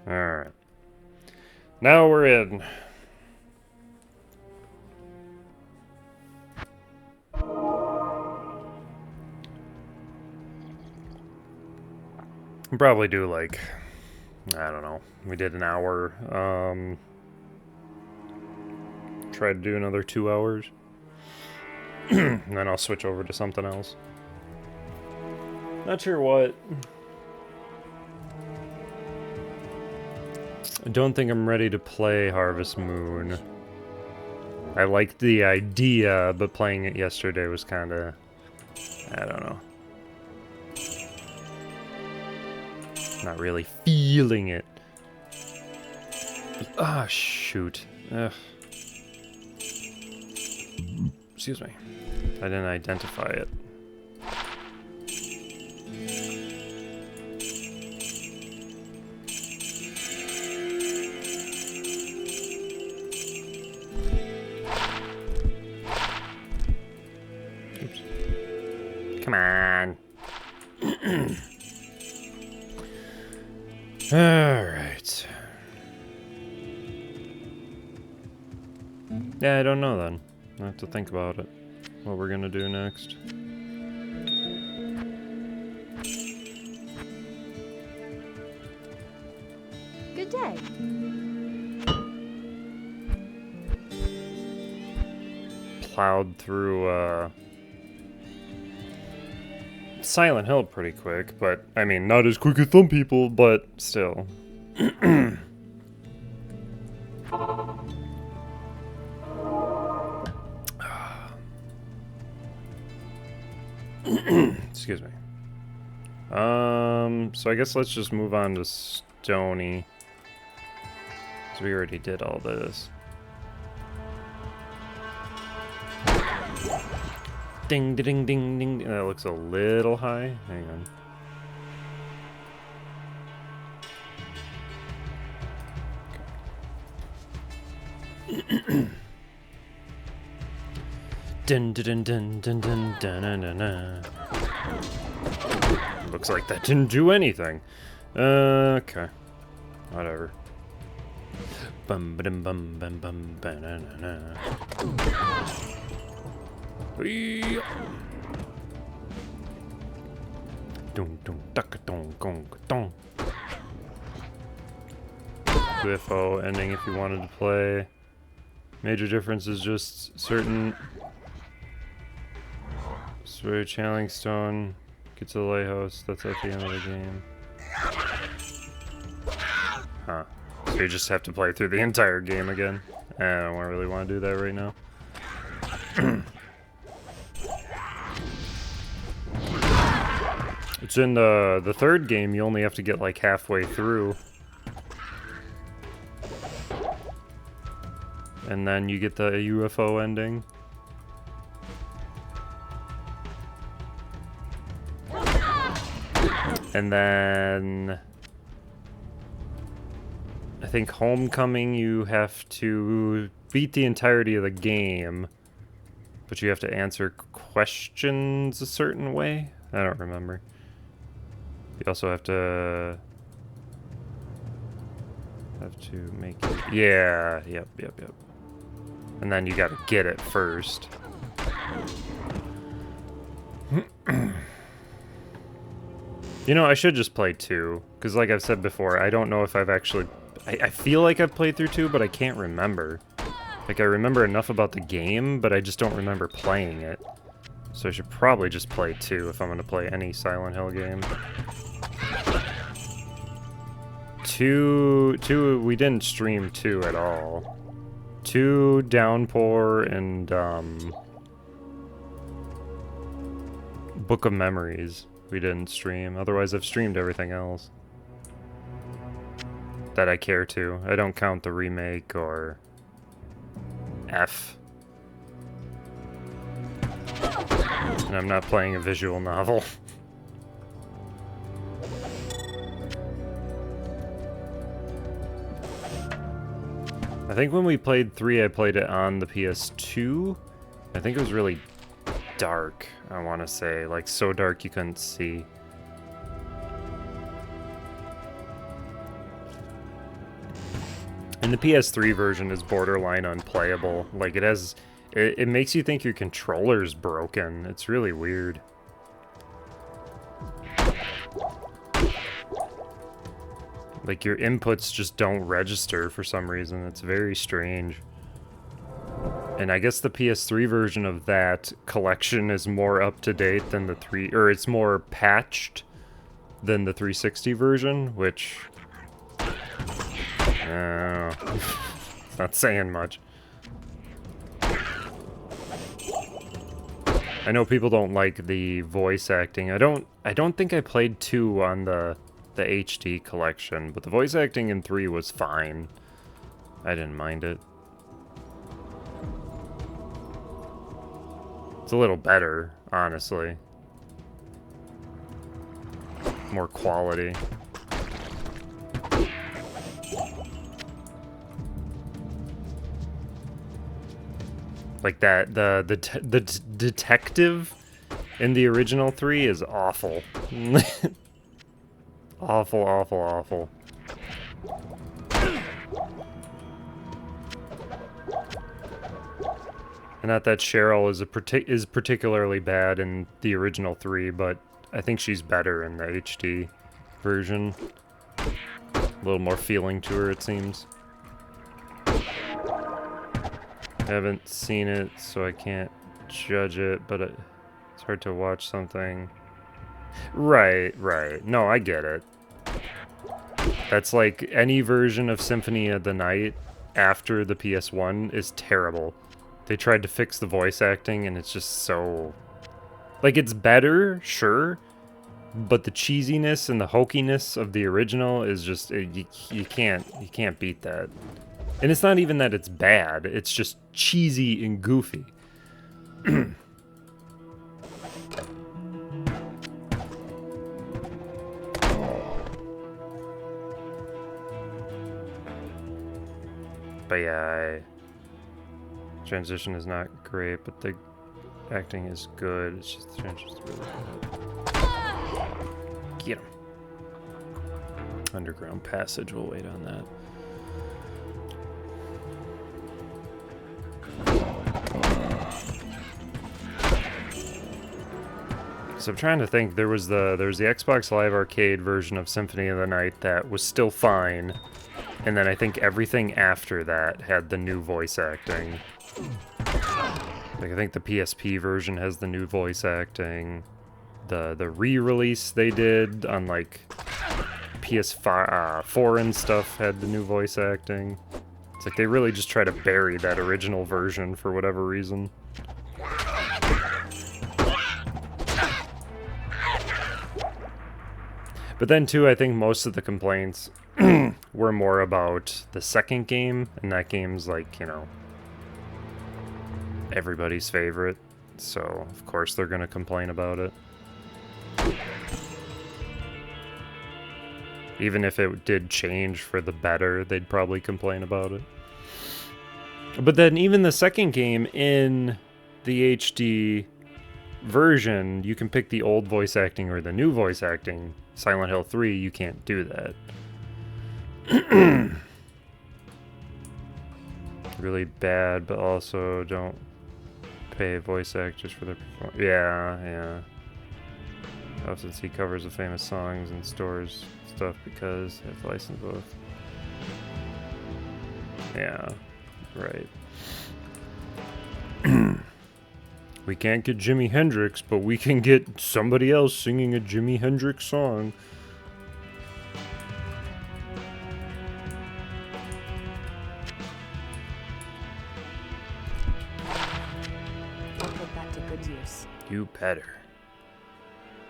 Alright. Now we're in. We'll probably do like, I don't know. We did an hour. Try to do another 2 hours. And then I'll switch over to something else. Not sure what. I don't think I'm ready to play Harvest Moon. I liked the idea, but playing it yesterday was kind of, I don't know. Not really feeling it. Ah, shoot. Ugh. Excuse me. I didn't identify it. Oops. Come on. Alright. Yeah, I don't know then. I have to think about it. What we're gonna do next. Good day. Plowed through, Silent Hill pretty quick, but, I mean, not as quick as some people, but still. Excuse me. So I guess let's just move on to Stony. So we already did all this. Ding, ding, ding, ding. That looks a little high. Hang on. Dun dun dun dun dun dun dun dun dun. Looks like that didn't do anything. Okay. Whatever. Bum bum bum bum bum banana. Dun dun duck dun gong dun. UFO ending if you wanted to play. Major difference is just certain. Story channeling stone. Get to the lighthouse. That's at the end of the game. Huh. So you just have to play through the entire game again. I don't really want to do that right now. It's in the third game. You only have to get like halfway through. And then you get the UFO ending. And then I think Homecoming you have to beat the entirety of the game, but you have to answer questions a certain way. I don't remember. You also have to make it, yeah, yep. And then you gotta get it first. You know, I should just play 2, because like I've said before, I don't know if I've actually... I feel like I've played through 2, but I can't remember. Like, I remember enough about the game, but I just don't remember playing it. So I should probably just play 2 if I'm going to play any Silent Hill game. 2, we didn't stream 2 at all. 2, Downpour, and, Book of Memories. We didn't stream. Otherwise, I've streamed everything else that I care to. I don't count the remake or F. And I'm not playing a visual novel. I think when we played 3, I played it on the PS2. I think it was really dark, I want to say. Like, so dark you couldn't see. And the PS3 version is borderline unplayable. Like, it makes you think your controller's broken. It's really weird. Like, your inputs just don't register for some reason. It's very strange. And I guess the PS3 version of that collection is more up-to-date than the or it's more patched than the 360 version, which... it's not saying much. I know people don't like the voice acting. I don't think I played 2 on the HD collection, but the voice acting in 3 was fine. I didn't mind it. It's a little better, honestly. More quality. Like that, the detective in the original 3 is awful. Awful, awful, awful. And not that Cheryl is particularly bad in the original 3, but I think she's better in the HD version. A little more feeling to her, it seems. I haven't seen it, so I can't judge it, but it's hard to watch something. Right. No, I get it. That's like any version of Symphony of the Night after the PS1 is terrible. They tried to fix the voice acting, and it's just so... Like, it's better, sure, but the cheesiness and the hokiness of the original is just... You can't beat that. And it's not even that it's bad, it's just cheesy and goofy. But yeah, transition is not great, but the acting is good. It's just the transition is really good. Get him. Underground passage, we'll wait on that. So I'm trying to think, there was the Xbox Live Arcade version of Symphony of the Night that was still fine. And then I think everything after that had the new voice acting. Like, I think the PSP version has the new voice acting. The re-release they did on, like, PS4 and stuff had the new voice acting. It's like they really just try to bury that original version for whatever reason. But then, too, I think most of the complaints were more about the second game, and that game's like, you know, everybody's favorite, so of course they're gonna complain about it. Even if it did change for the better, they'd probably complain about it. But then even the second game in the HD version, you can pick the old voice acting or the new voice acting. Silent Hill 3, you can't do that. Really bad, but also don't pay voice actors for their performance. Yeah. Often see covers of famous songs and stores stuff because they have licensed both. Yeah, right. We can't get Jimi Hendrix, but we can get somebody else singing a Jimi Hendrix song. I'll put that to good use. You better.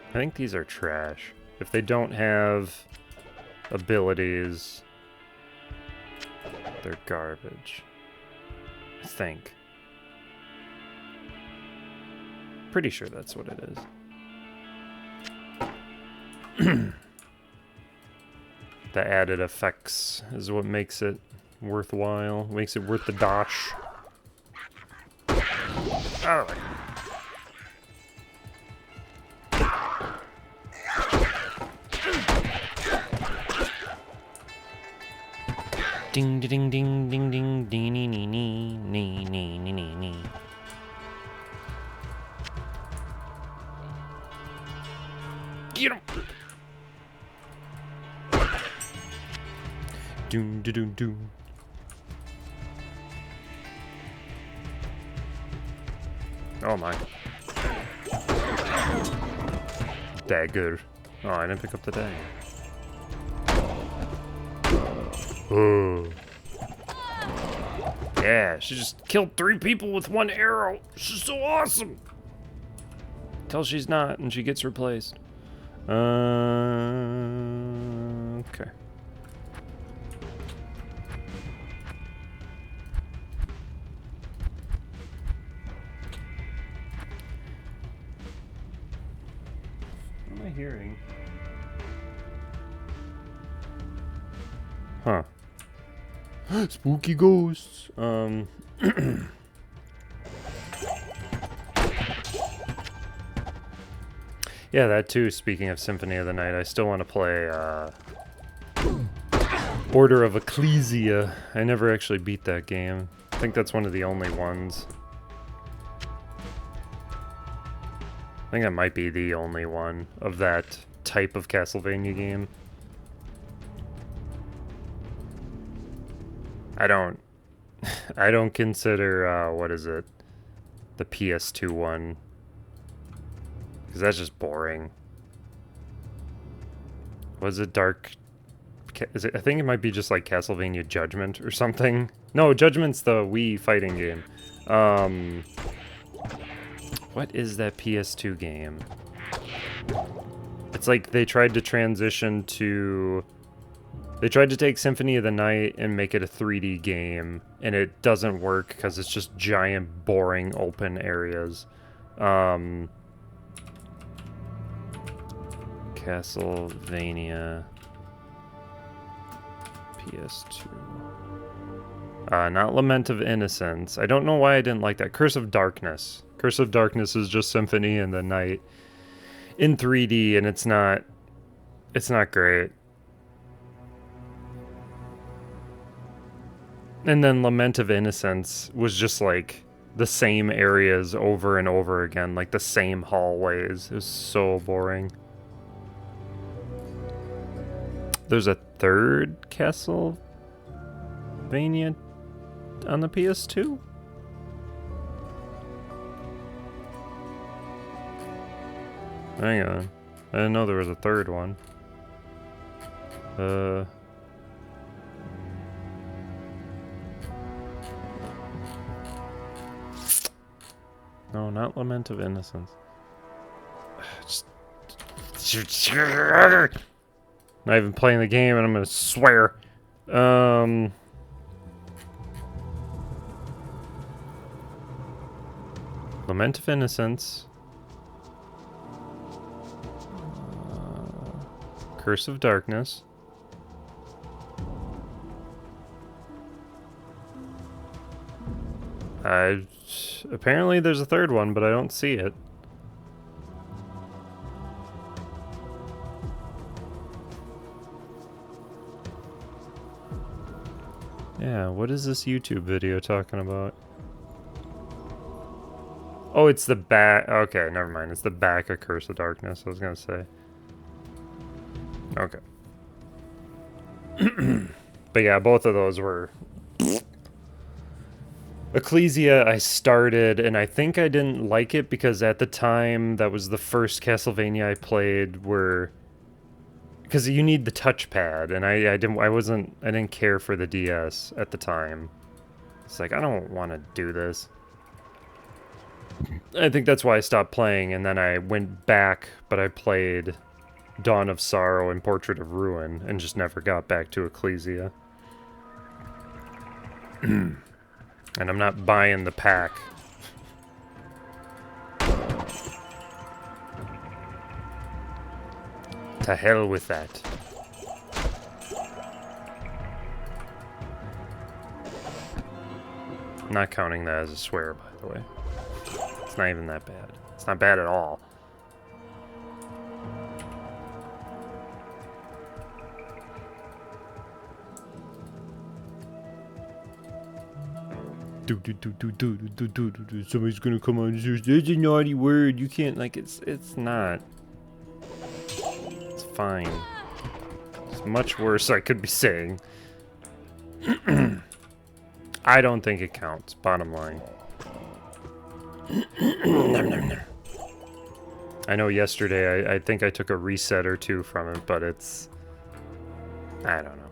I think these are trash. If they don't have abilities, they're garbage. I think. Pretty sure that's what it is. The added effects is what makes it worthwhile. Makes it worth the dosh. Oh. Ding ding ding ding ding ding nee nee nee nee nee nee nee nee. Get him! Doom doom doom doom. Oh my. Dagger. Oh, I didn't pick up the dagger. Oh. Yeah, she just killed 3 people with 1 arrow. She's so awesome. Till she's not, and she gets replaced. Okay. What am I hearing? Huh. Spooky ghosts. Yeah, that too, speaking of Symphony of the Night, I still want to play, Order of Ecclesia. I never actually beat that game. I think that's one of the only ones. I think that might be the only one of that type of Castlevania game. I don't consider, what is it? The PS2 one. Because that's just boring. Was it Dark... I think it might be just like Castlevania Judgment or something. No, Judgment's the Wii fighting game. What is that PS2 game? It's like they tried to transition to... They tried to take Symphony of the Night and make it a 3D game, and it doesn't work because it's just giant, boring, open areas. Castlevania PS2. Not Lament of Innocence. I don't know why I didn't like that. Curse of Darkness. Curse of Darkness is just Symphony in the Night in 3D, and it's not great. And then Lament of Innocence was just like the same areas over and over again, like the same hallways. It was so boring. There's a third Castlevania on the PS2? Hang on. I didn't know there was a third one. No, not Lament of Innocence. Not even playing the game, and I'm gonna swear. Lament of Innocence. Curse of Darkness. Apparently there's a third one, but I don't see it. Yeah, what is this YouTube video talking about? Oh, it's the back. Okay, never mind. It's the back of Curse of Darkness, I was gonna say. Okay. But yeah, both of those were... Ecclesia, I started, and I think I didn't like it because at the time, that was the first Castlevania I played where... Because you need the touchpad, and I didn't care for the DS at the time. It's like, I don't want to do this. I think that's why I stopped playing, and then I went back, but I played Dawn of Sorrow and Portrait of Ruin, and just never got back to Ecclesia. And I'm not buying the pack. To hell with that. I'm not counting that as a swear, by the way. It's not even that bad. It's not bad at all. Somebody's gonna come on and say, "There's a naughty word." You can't, like, it's not. It's fine. It's much worse I could be saying. I don't think it counts, bottom line. I know yesterday I think I took a reset or two from it, but it's... I don't know.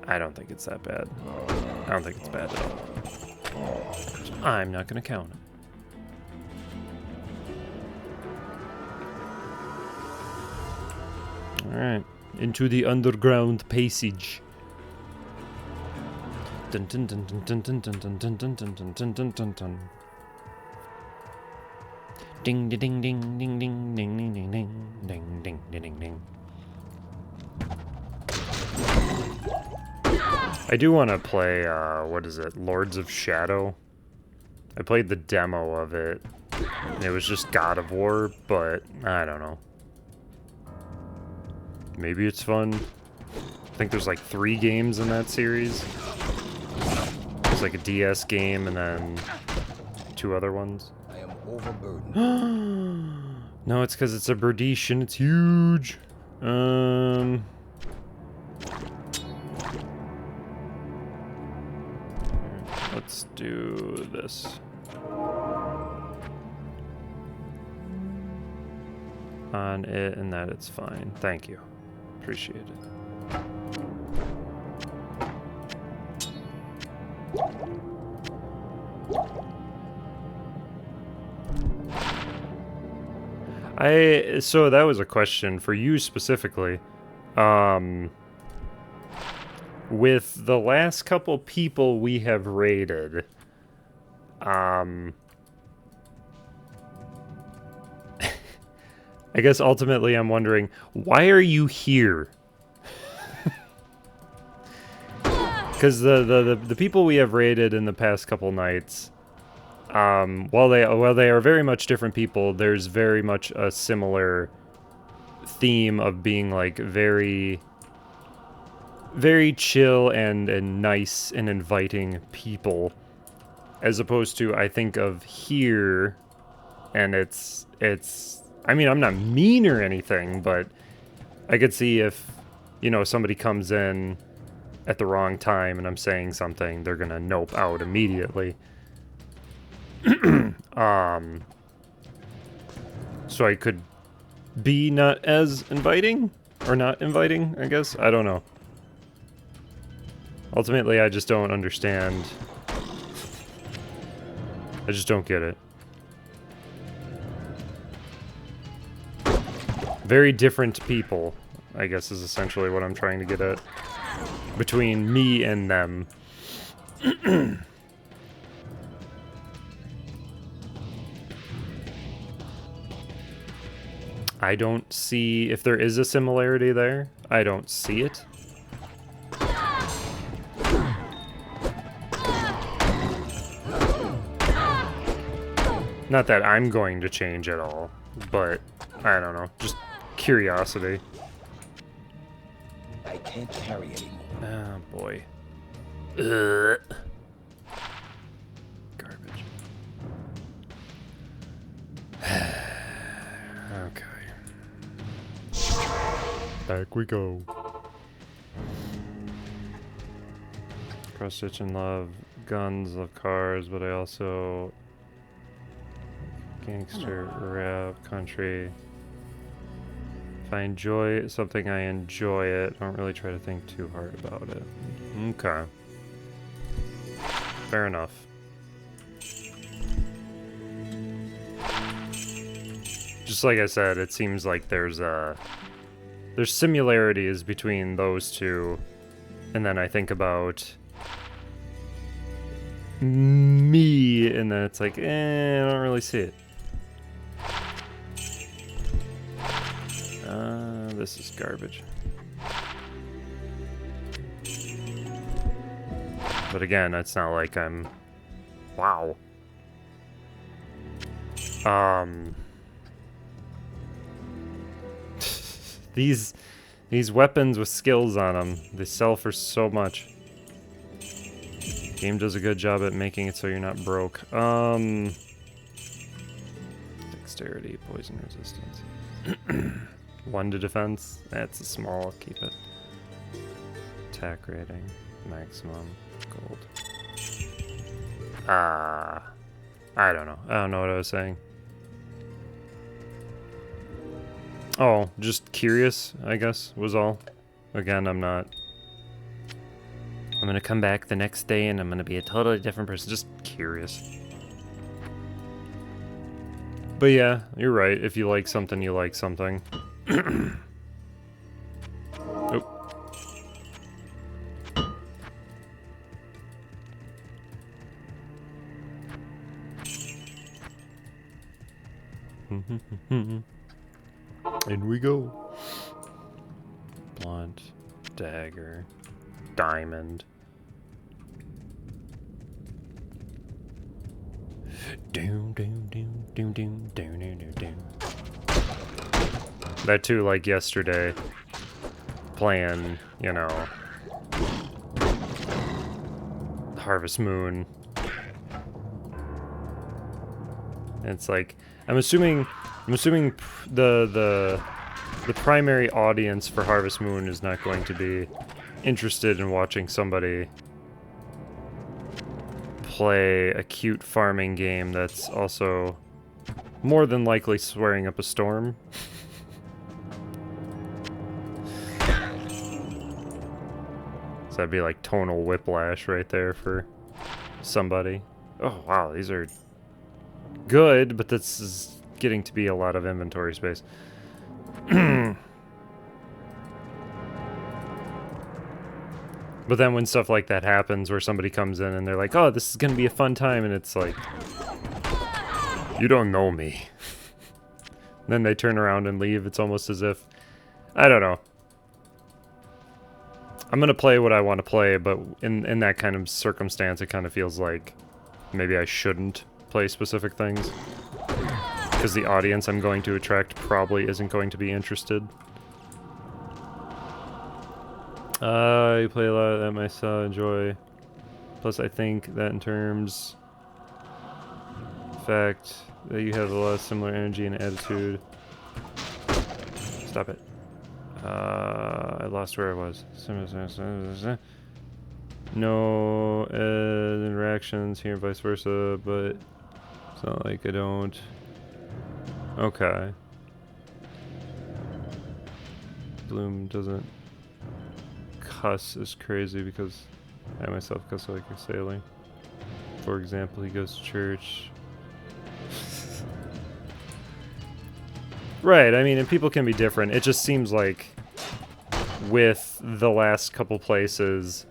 I don't think it's that bad. I don't think it's bad at all. So I'm not gonna count it. Alright. Into the underground passage. Dun dun dun dun dun dun dun dun dun dun dun dun dun dun dun. Ding ding ding ding ding ding ding ding ding ding ding ding ding ding. I do want to play, what is it, Lords of Shadow? I played the demo of it, and it was just God of War, but I don't know. Maybe it's fun. I think there's like 3 games in that series. There's like a DS game and then 2 other ones. I am overburdened. No, it's because it's a British and it's huge. Let's do this. On it and that it's fine. Thank you. Appreciate it. So that was a question for you specifically. With the last couple people we have raided, I guess ultimately I'm wondering, why are you here? Because the people we have raided in the past couple nights, while they are very much different people, there's very much a similar theme of being like very chill and nice and inviting people, as opposed to, I think of here, and it's I mean, I'm not mean or anything, but I could see if, you know, somebody comes in at the wrong time and I'm saying something, they're gonna nope out immediately. So I could be not as inviting, or not inviting, I guess. I don't know. Ultimately, I just don't understand. I just don't get it. Very different people, I guess, is essentially what I'm trying to get at. Between me and them. I don't see... If there is a similarity there, I don't see it. Not that I'm going to change at all, but I don't know. Just curiosity. I can't carry anymore. Oh, boy. Ugh. Garbage. Okay. Back we go. Cross-stitch and love guns, love cars, but I also... Gangster, rap, country. If I enjoy something, I enjoy it. Don't really try to think too hard about it. Okay. Fair enough. Just like I said, it seems like there's similarities between those two, and then I think about me, and then it's like, I don't really see it. This is garbage. But again, it's not like I'm... Wow. These weapons with skills on them, they sell for so much. Game does a good job at making it so you're not broke. Dexterity, poison resistance. 1 to defense. That's a small. Keep it. Attack rating, maximum, gold. I don't know. I don't know what I was saying. Oh, just curious, I guess, was all. Again, I'm not... I'm gonna come back the next day and I'm gonna be a totally different person. Just curious. But yeah, you're right. If you like something, you like something. Oh. In we go. Blunt, dagger, diamond. Doom, doom, doom, doom, doom, doom, doom, doom, doom. That too, like yesterday, playing, you know, Harvest Moon. It's like, I'm assuming the primary audience for Harvest Moon is not going to be interested in watching somebody play a cute farming game that's also more than likely swearing up a storm. So that'd be like tonal whiplash right there for somebody. Oh wow, these are good, but this is getting to be a lot of inventory space. But then when stuff like that happens, where somebody comes in and they're like, oh, this is gonna be a fun time, and it's like, you don't know me. Then they turn around and leave. It's almost as if, I don't know. I'm gonna play what I want to play, but in that kind of circumstance, it kind of feels like maybe I shouldn't play specific things. Because the audience I'm going to attract probably isn't going to be interested. I play a lot of that myself, enjoy. Plus, I think that in terms, fact that you have a lot of similar energy and attitude. Stop it. I lost where I was. No interactions here, vice versa, but it's not like I don't. Okay. Bloom doesn't cuss is crazy because I myself cuss like a sailor. For example, he goes to church. Right, I mean, and people can be different. It just seems like with the last couple places,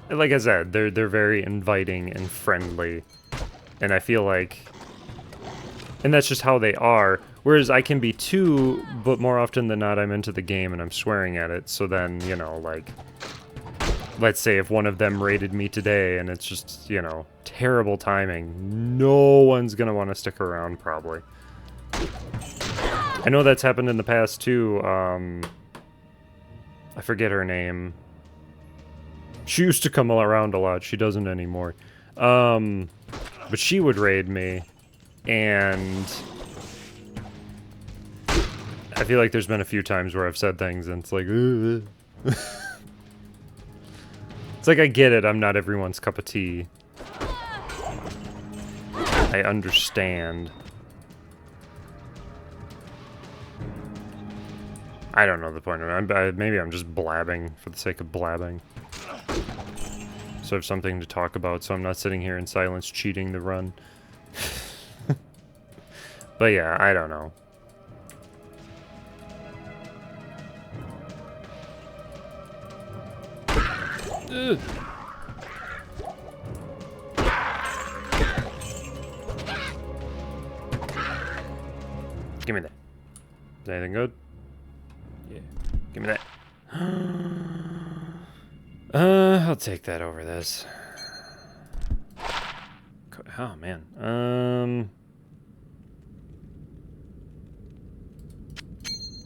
like I said, they're very inviting and friendly. And I feel like, and that's just how they are. Whereas I can be too, but more often than not, I'm into the game and I'm swearing at it. So then, you know, like, let's say if one of them raided me today and it's just, you know, terrible timing, no one's gonna want to stick around, probably. I know that's happened in the past, too. I forget her name. She used to come around a lot. She doesn't anymore. But she would raid me, and I feel like there's been a few times where I've said things, and it's like, it's like, I get it, I'm not everyone's cup of tea. I understand. I don't know the point of it. Maybe I'm just blabbing for the sake of blabbing. So I have something to talk about, so I'm not sitting here in silence cheating the run. But yeah, I don't know. Ugh. Give me that. Is anything good? Yeah. Give me that. I'll take that over this. Oh, man.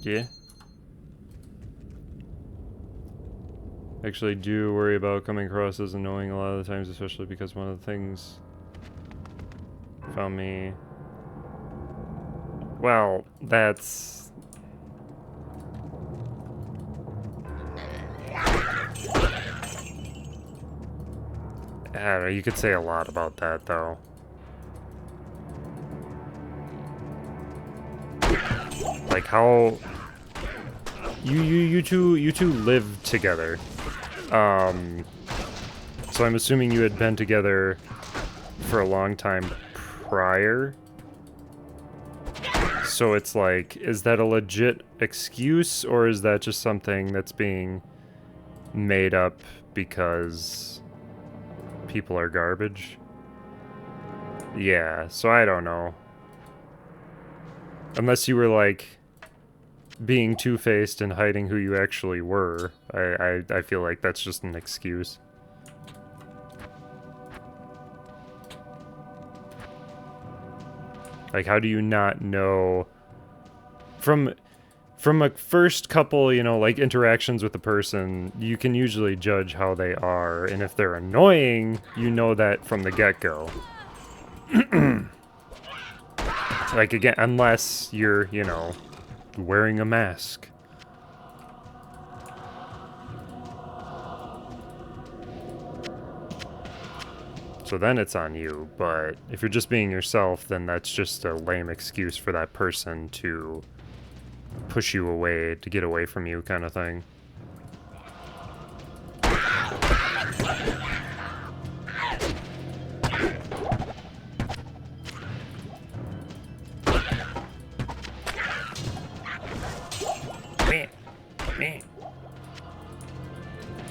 Yeah. actually do worry about coming across as annoying a lot of the times, especially because one of the things found me... Well, that's... I don't know, you could say a lot about that, though. Like how... You two live together. So I'm assuming you had been together for a long time prior. So it's like, is that a legit excuse, or is that just something that's being made up because people are garbage? Yeah, so I don't know. Unless you were like being two-faced and hiding who you actually were, I feel like that's just an excuse. Like, how do you not know from a first couple, you know, like interactions with the person, you can usually judge how they are, and if they're annoying, you know that from the get-go. Like, again, unless you're, you know, wearing a mask. So then it's on you, but if you're just being yourself, then that's just a lame excuse for that person to push you away, to get away from you, kind of thing.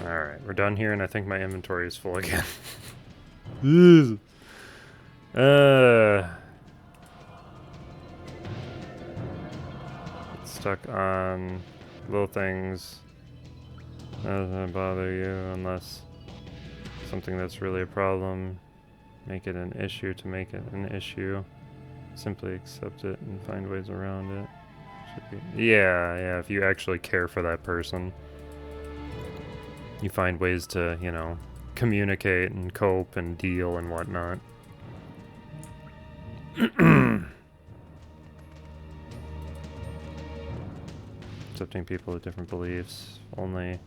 Alright, we're done here, and I think my inventory is full again. Stuck on little things. Doesn't bother you unless something that's really a problem. Make it an issue to make it an issue. Simply accept it and find ways around it. Should be, yeah, if you actually care for that person. You find ways to, you know, communicate and cope and deal and whatnot. Accepting people with different beliefs, only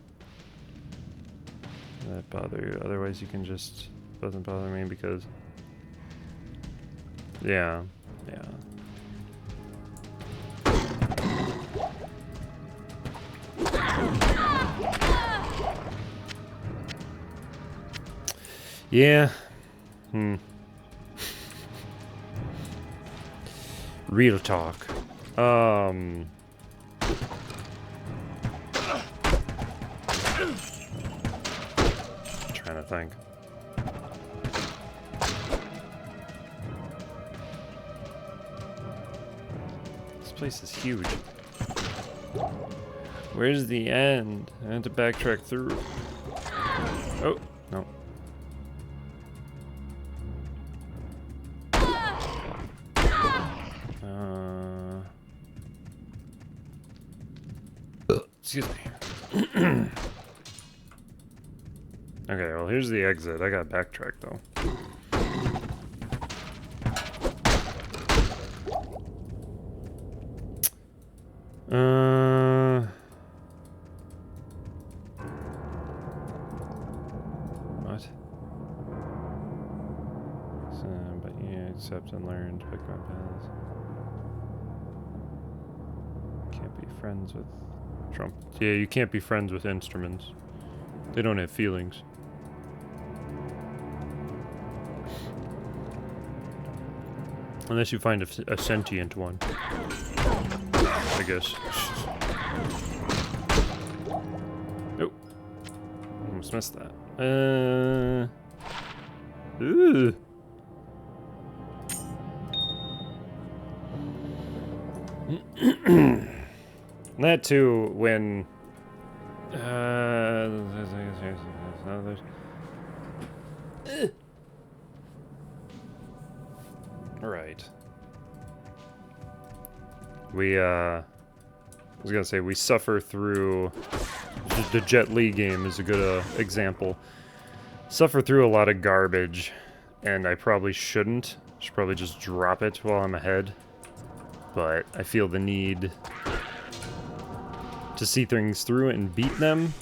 that bother you. Otherwise you can just, doesn't bother me because, yeah. Yeah. Real talk. Trying to think. This place is huge. Where's the end? I had to backtrack through. Oh, no. Excuse me. Okay, well, here's the exit. I gotta backtrack, though. What? So, but yeah, accept and learn to pick my paths. Can't be friends with Trump. Yeah, you can't be friends with instruments. They don't have feelings. Unless you find a sentient one. I guess. Oh. Almost missed that. Ooh. That too, when right. We I was gonna say we suffer through The Jet Li game is a good example. Suffer through a lot of garbage, and I probably shouldn't. Should probably just drop it while I'm ahead. But I feel the need to see things through and beat them,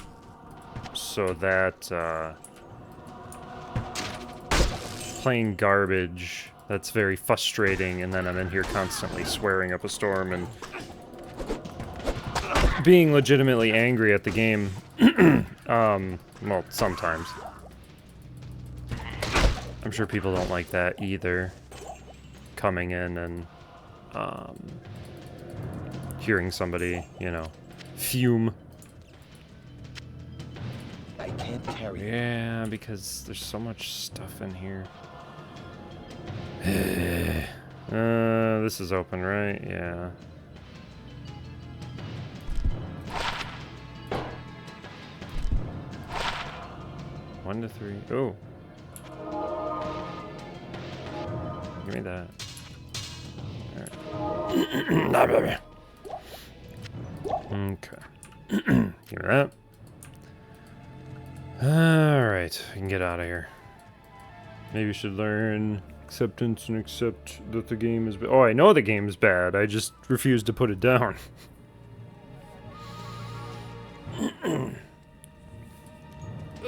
so that playing garbage, that's very frustrating, and then I'm in here constantly swearing up a storm and being legitimately angry at the game. Well, sometimes. I'm sure people don't like that either. Coming in and hearing somebody, you know, fume. I can't carry it. Yeah, because there's so much stuff in here. This is open, right? Yeah. One to three. Oh. Give me that. Alright. Okay. Give me that. Alright, we can get out of here. Maybe we should learn acceptance and accept that the game is bad. Oh, I know the game's bad. I just refuse to put it down.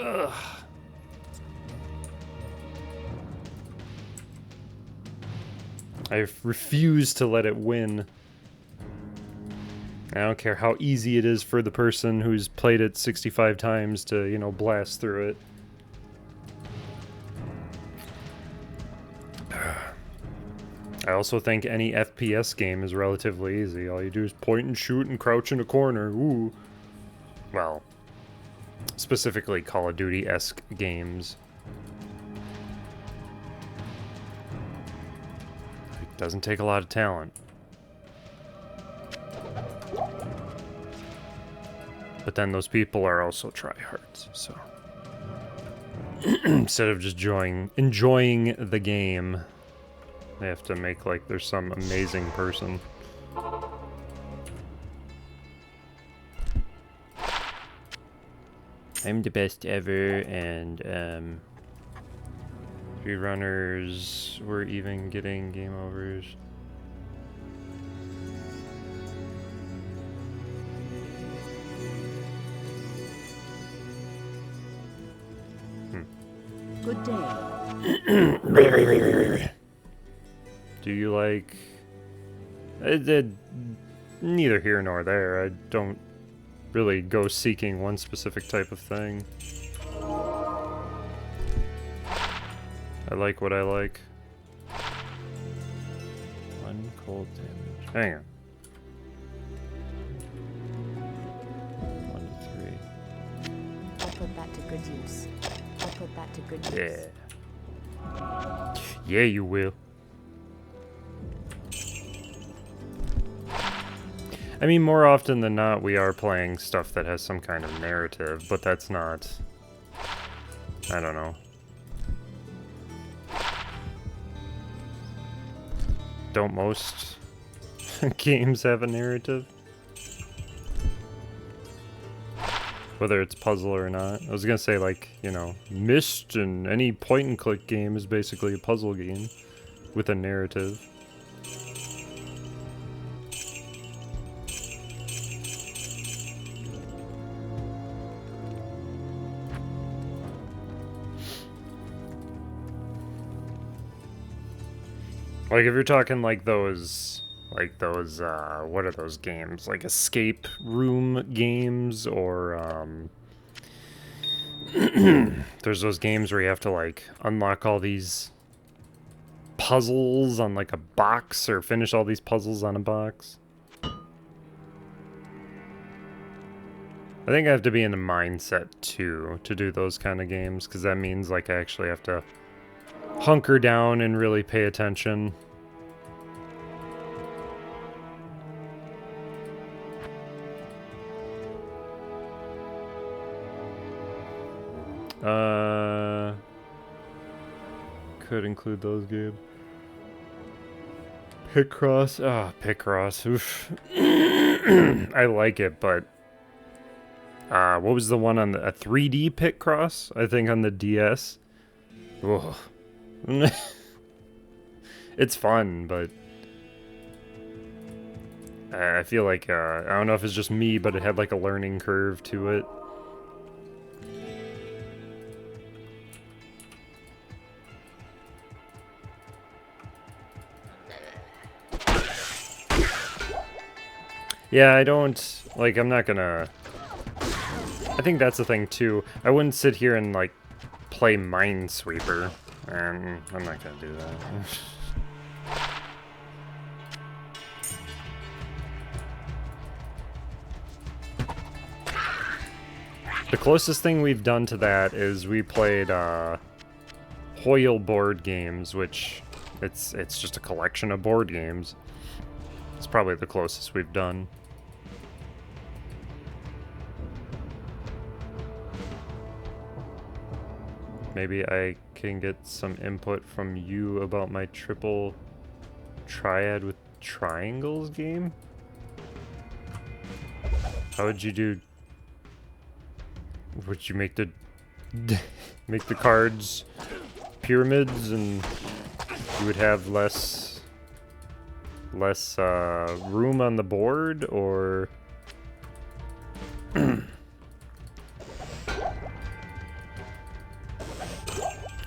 Ugh. I refuse to let it win. I don't care how easy it is for the person who's played it 65 times to, you know, blast through it. I also think any FPS game is relatively easy. All you do is point and shoot and crouch in a corner. Ooh. Well, specifically Call of Duty-esque games. It doesn't take a lot of talent. But then those people are also tryhards, so instead of just enjoying the game, they have to make like they're some amazing person. I'm the best ever, and three runners were even getting game overs. Good day. Do you like... neither here nor there. I don't really go seeking one specific type of thing. I like what I like. One cold damage. Hang on. 1 to 3. I'll put that to good use. I'll put that to good use. Yeah. Yeah, you will. I mean, more often than not, we are playing stuff that has some kind of narrative, but that's not... I don't know. Don't most games have a narrative? Whether it's puzzle or not. I was gonna say, like, you know, Myst and any point-and-click game is basically a puzzle game with a narrative. Like, if you're talking like those, what are those games? Like escape room games, or, there's those games where you have to, like, unlock all these puzzles on, like, a box, or finish all these puzzles on a box. I think I have to be in the mindset, too, to do those kind of games, because that means, like, I actually have to hunker down and really pay attention. Could include those games. Picross. Ah, Picross. Oof. I like it, but What was the one on a 3D pit cross? I think on the DS. Whoa. It's fun, but I feel like I don't know if it's just me, but it had like a learning curve to it. Yeah, I don't like. I'm not gonna. I think that's the thing too. I wouldn't sit here and like play Minesweeper, and I'm not gonna do that. The closest thing we've done to that is we played Hoyle board games, which it's just a collection of board games. It's probably the closest we've done. Maybe I can get some input from you about my triple triad with triangles game? How would you do? Would you make the make the cards pyramids, and you would have less room on the board, or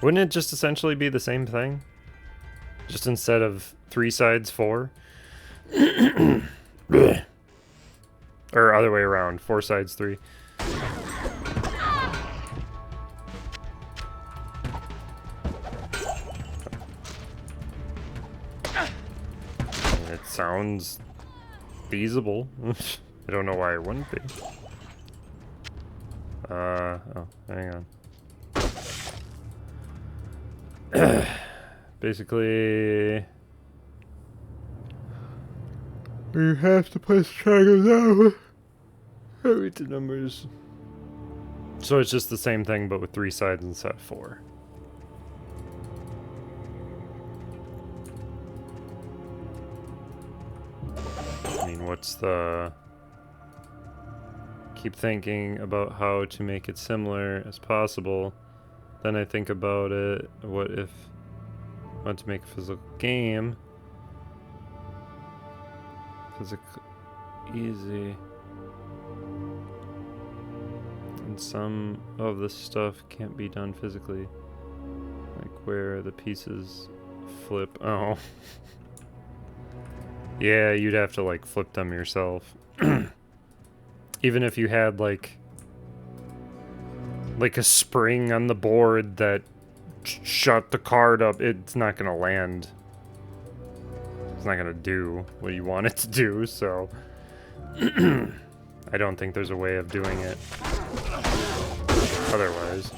wouldn't it just essentially be the same thing? Just instead of 3 sides 4? Or other way around, 4 sides 3. It sounds feasible. I don't know why it wouldn't be. Oh, hang on. Basically, you have to place triangles out. Read the numbers. So it's just the same thing, but with 3 sides instead of 4. I mean, what's the... Keep thinking about how to make it similar as possible. Then I think about it, what if I want to make a physical game? Physical, easy. And some of the stuff can't be done physically. Like where the pieces flip. Oh. Yeah, you'd have to like flip them yourself. Even if you had like a spring on the board that shut the card up, it's not gonna land. It's not gonna do what you want it to do, so I don't think there's a way of doing it otherwise.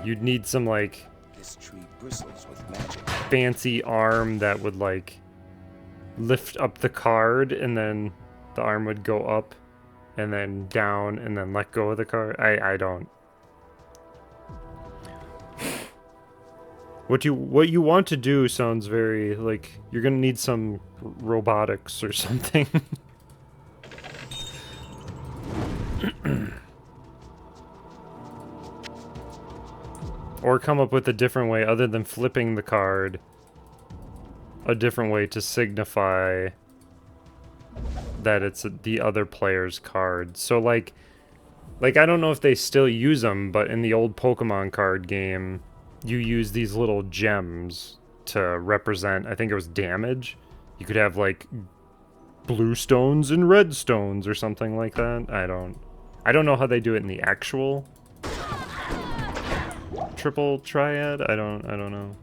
You'd need some like This tree bristles with magic. fancy arm that would like lift up the card, and then the arm would go up and then down and then let go of the card. I don't. What you want to do sounds very like you're gonna need some robotics or something. Or come up with a different way other than flipping the card. A different way to signify that it's the other player's card. So like I don't know if they still use them, but in the old Pokemon card game, you use these little gems to represent, I think it was damage. You could have like blue stones and red stones or something like that. I don't know how they do it in the actual triple triad. I don't know.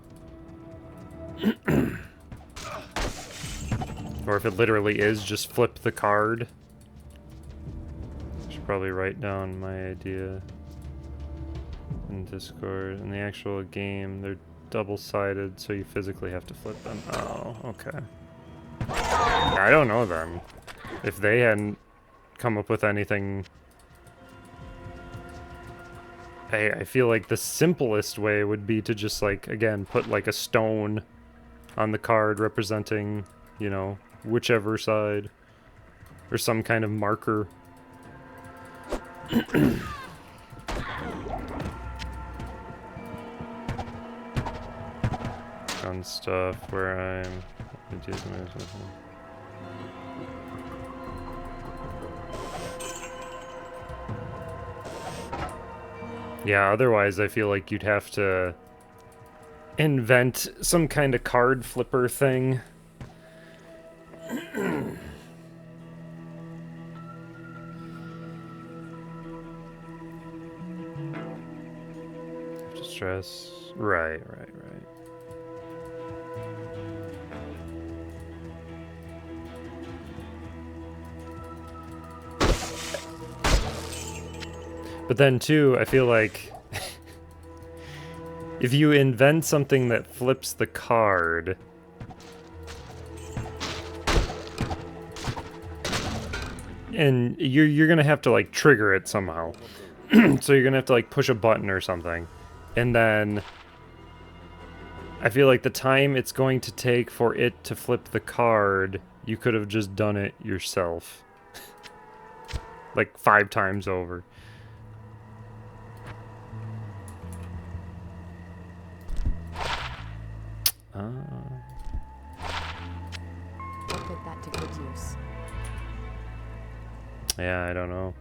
Or if it literally is just flip the card. I should probably write down my idea in Discord. In the actual game, they're double-sided, so you physically have to flip them. Oh, okay. I don't know then. If they hadn't come up with anything... I feel like the simplest way would be to just, like, again, put, like, a stone on the card representing, you know, whichever side. or some kind of marker. Gun stuff where I'm. Yeah, otherwise I feel like you'd have to invent some kind of card flipper thing. Have to stress. Right. But then too, I feel like if you invent something that flips the card, and you're gonna have to like trigger it somehow. So you're gonna have to like push a button or something. And then I feel like the time it's going to take for it to flip the card, you could have just done it yourself. Like 5 times over. I'll put that to good use. Yeah, I don't know.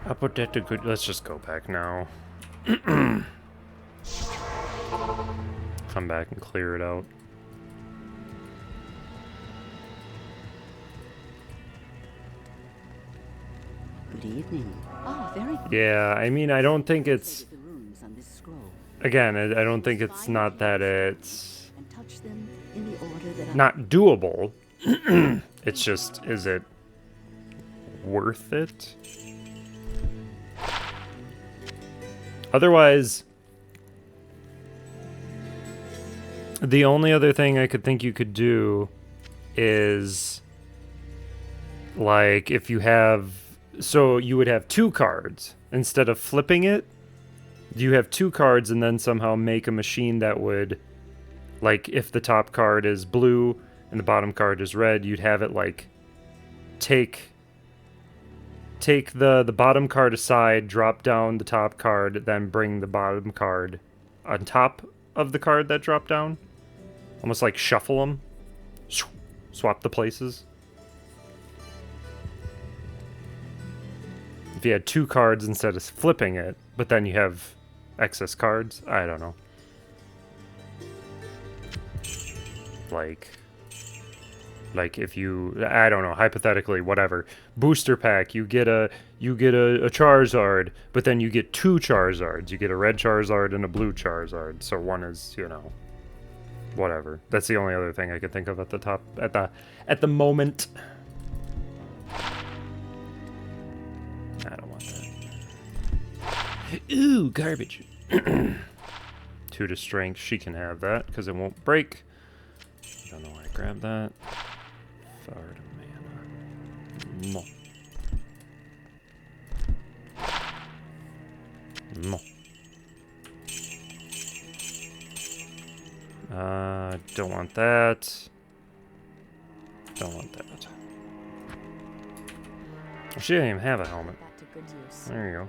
I'll put that to good. Let's just go back now. Come back and clear it out. Good evening. Oh, very good. Yeah, I mean, I don't think it's. The runes on this scroll Again, I don't think it's not that it's and touch them in the order that not doable. It's just, is it worth it? Otherwise, the only other thing I could think you could do is, like, if you have, so you would have 2 cards instead of flipping it. You have 2 cards and then somehow make a machine that would, like, if the top card is blue and the bottom card is red, you'd have it like take the bottom card aside, drop down the top card, then bring the bottom card on top of the card that dropped down. Almost like shuffle them. Swap the places. If you had 2 cards instead of flipping it, but then you have excess cards, I don't know. Like if you, I don't know, hypothetically, whatever, booster pack, you get a Charizard, but then you get 2 Charizards. You get a red Charizard and a blue Charizard. So one is, you know, whatever. That's the only other thing I could think of at the top, at the moment. I don't want that. Ooh, garbage. 2 to strength. She can have that because it won't break. I don't know why I grabbed that. Third mana. Mo. Don't want that. Don't want that. She didn't even have a helmet. That to good use. There you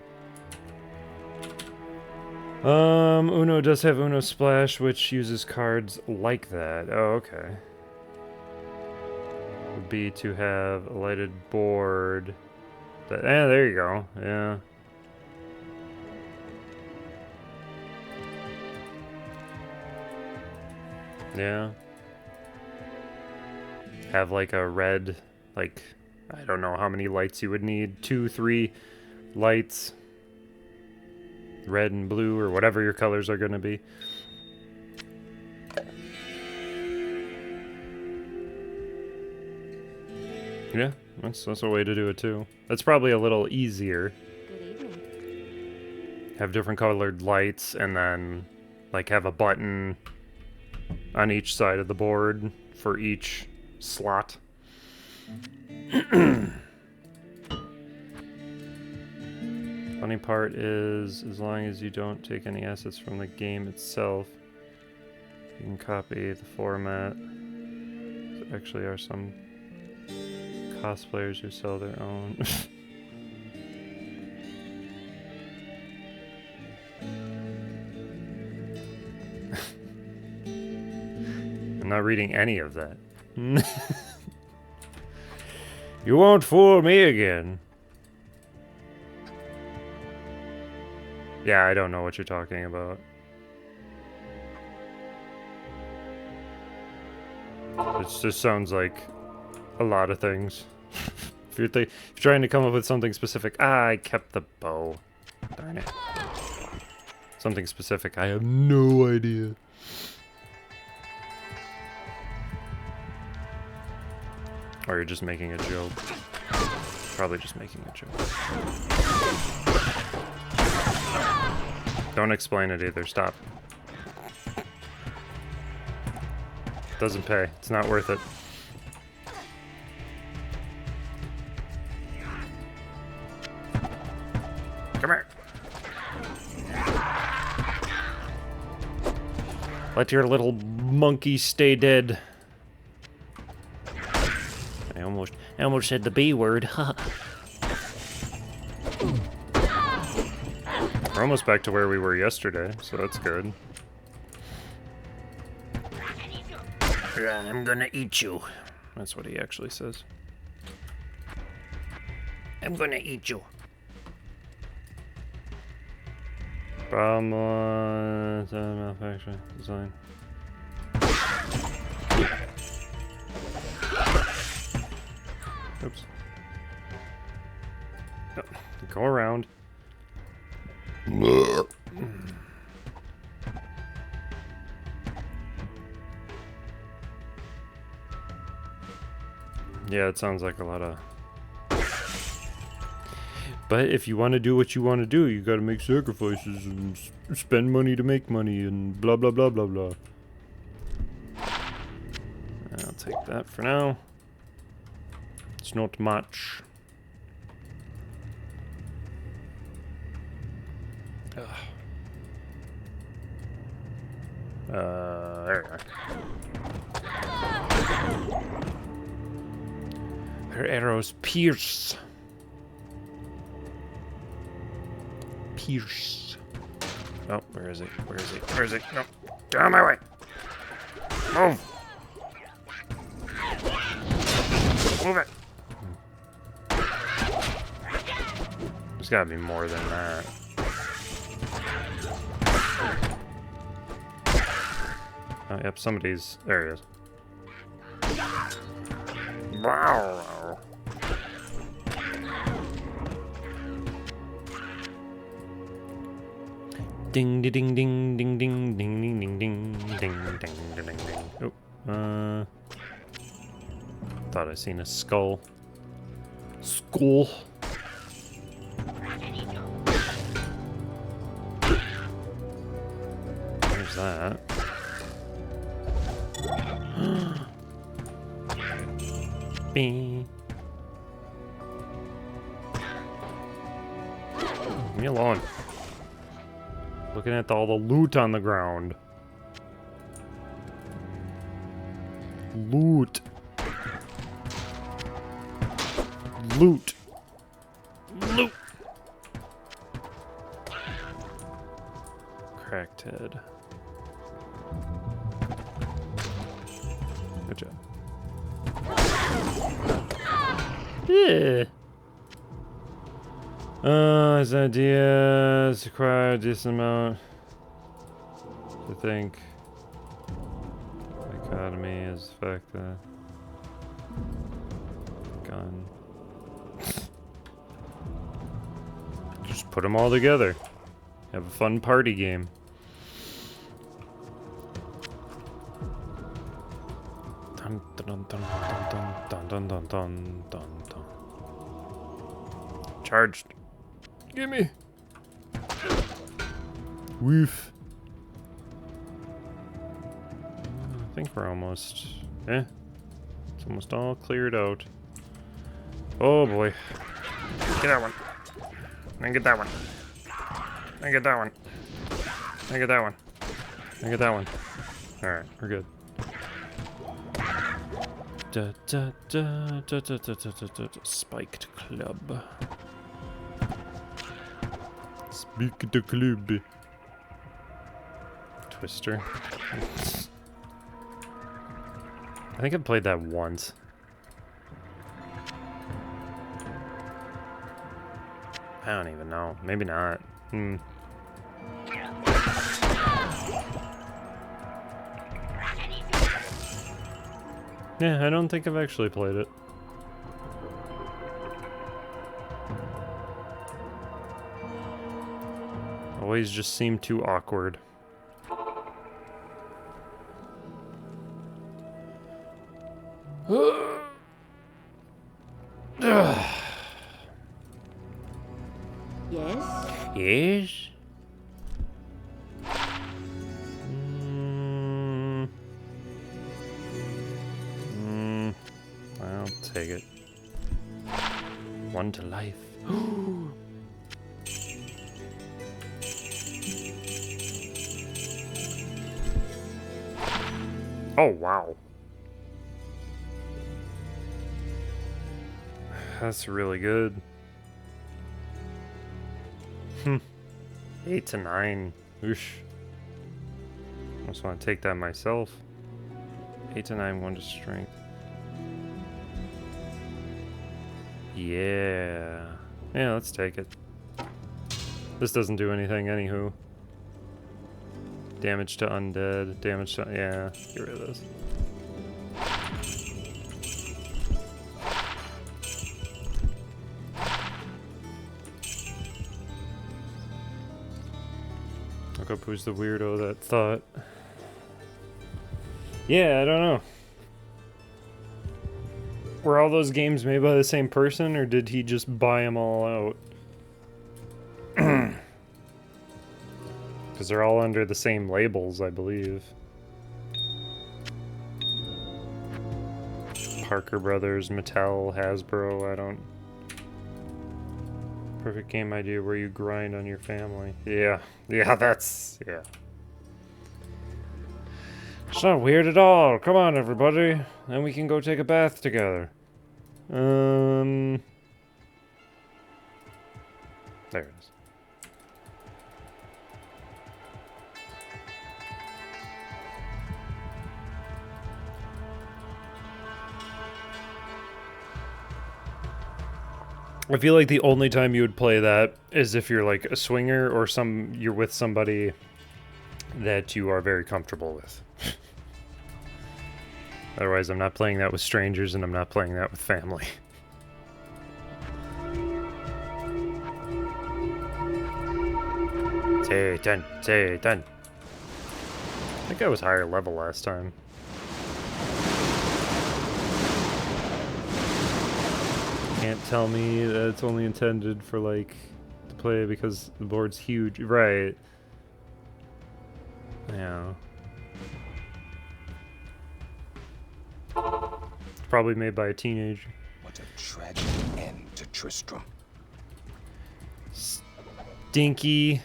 go. Uno does have Uno Splash, which uses cards like that. Oh, okay. Would be to have a lighted board. That, there you go. Yeah. Yeah. Have like a red, like, I don't know how many lights you would need. 2, 3 lights. Red and blue, or whatever your colors are going to be. Yeah, that's a way to do it too. That's probably a little easier. Good evening. Have different colored lights, and then like have a button on each side of the board for each slot. Funny part is, as long as you don't take any assets from the game itself, you can copy the format. There actually are some cosplayers who sell their own. I'm not reading any of that. You won't fool me again. Yeah, I don't know what you're talking about. It just sounds like a lot of things. If you're trying to come up with something specific, I kept the bow. Darn it. Something specific, I have no idea. Or you're just making a joke. Probably just making a joke. Don't explain it either, stop. Doesn't pay, it's not worth it. Come here. Let your little monkey stay dead. I almost said the B word. We're almost back to where we were yesterday, so that's good. I'm gonna eat you. That's what he actually says. I'm gonna eat you. Problem manufacturing design. Oops. Oh, go around. Yeah, it sounds like a lot of... But if you want to do what you want to do, you gotta make sacrifices and spend money to make money and blah blah blah blah blah. I'll take that for now. It's not much. There we are. Her arrows pierce. Pierce. Oh, where is it? Where is it? Where is it? No. Get out of my way. Move. Move it. There's gotta be more than that. Oh, yep, somebody's... There he is. Wow. Ding ding ding ding ding ding ding ding ding ding ding ding ding ding. Oh, thought I seen a skull. Skull. There's that. Bing. Leave me alone. Looking at all the loot on the ground. Loot. Loot. Loot. Cracked head. Good job. Yeah. His ideas require a decent amount to think. Economy is the fact that gun. Just put them all together. Have a fun party game. Dun dun dun dun dun dun dun dun dun dun. Charged. Gimme. Woof. I think we're almost... It's almost all cleared out. Oh boy. Get that one. I get that one. I get that one. I get that one. I get that one. Alright, we're good. Spiked club. Spiked club. Twister. I think I've played that once. I don't even know. Maybe not. Yeah, I don't think I've actually played it. Always just seemed too awkward. Yes? Yes? I'll take it. One to life. Oh, wow. That's really good. 8 to 9. Oosh. I just want to take that myself. 8 to 9, 1 to strength. Yeah. Yeah, let's take it. This doesn't do anything, anywho. Damage to undead. Damage to... Yeah, get rid of this. Look up who's the weirdo that thought. Yeah, I don't know. Were all those games made by the same person, or did he just buy them all out? Because they're all under the same labels, I believe. Parker Brothers, Mattel, Hasbro, I don't... Perfect game idea where you grind on your family. Yeah, that's... Yeah. It's not weird at all. Come on, everybody. Then we can go take a bath together. There it is. I feel like the only time you would play that is if you're like a swinger or you're with somebody that you are very comfortable with. Otherwise, I'm not playing that with strangers, and I'm not playing that with family. Satan, Satan. I think I was higher level last time. Can't tell me that it's only intended for, like, to play because the board's huge. Right. Yeah. It's probably made by a teenager. What a tragic end to Tristram. Stinky,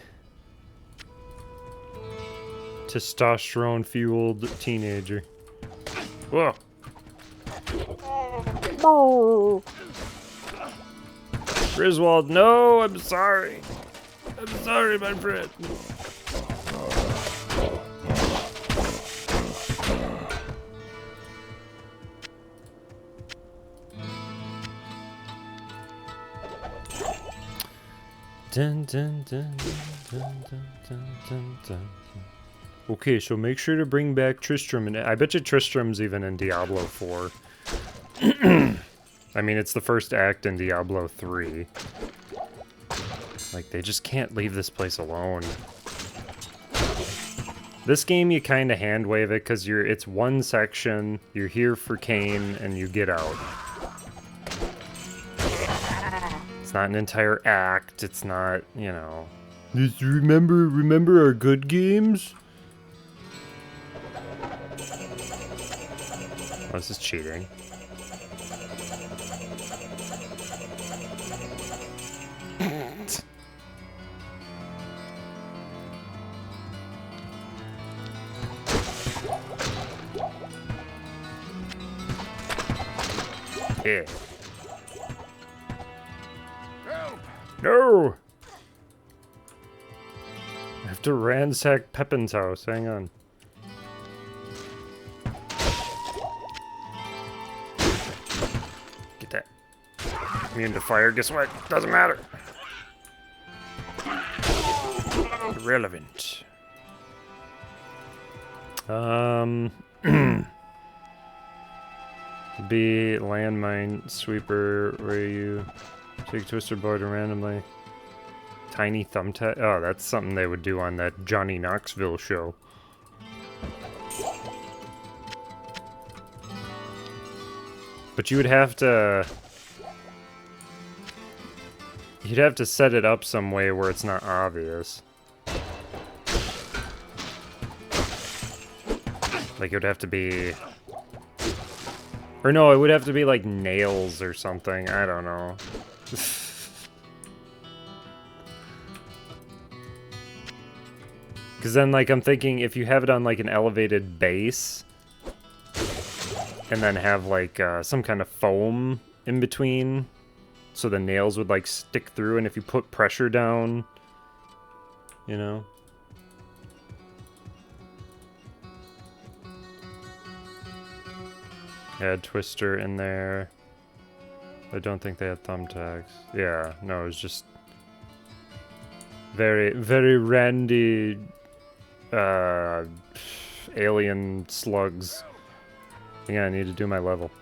testosterone-fueled teenager. Whoa. Oh. Griswold, no, I'm sorry. I'm sorry, my friend. Dun, dun, dun, dun, dun, dun, dun, dun. Okay, so make sure to bring back Tristram. And I bet you Tristram's even in Diablo 4. I mean, it's the first act in Diablo 3. Like, they just can't leave this place alone. This game, you kind of hand wave it because it's one section. You're here for Cain, and you get out. It's not an entire act. It's not, you know. Just remember our good games? Oh, this is cheating. Yeah. No! I have to ransack Pepin's house. Hang on. Get that. Immune to fire. Guess what? Doesn't matter. Irrelevant. Be landmine sweeper where you take twister board and randomly. Tiny thumbtack. Oh, that's something they would do on that Johnny Knoxville show. But you would have to... You'd have to set it up some way where it's not obvious. Like, it would have to be... Or no, it would have to be like nails or something. I don't know. Because then, like, I'm thinking if you have it on, like, an elevated base, and then have, like, some kind of foam in between, so the nails would, like, stick through, and if you put pressure down, you know? Add twister in there. I don't think they had thumbtacks. Yeah, no, it was just very, very randy alien slugs. Yeah, I need to do my level.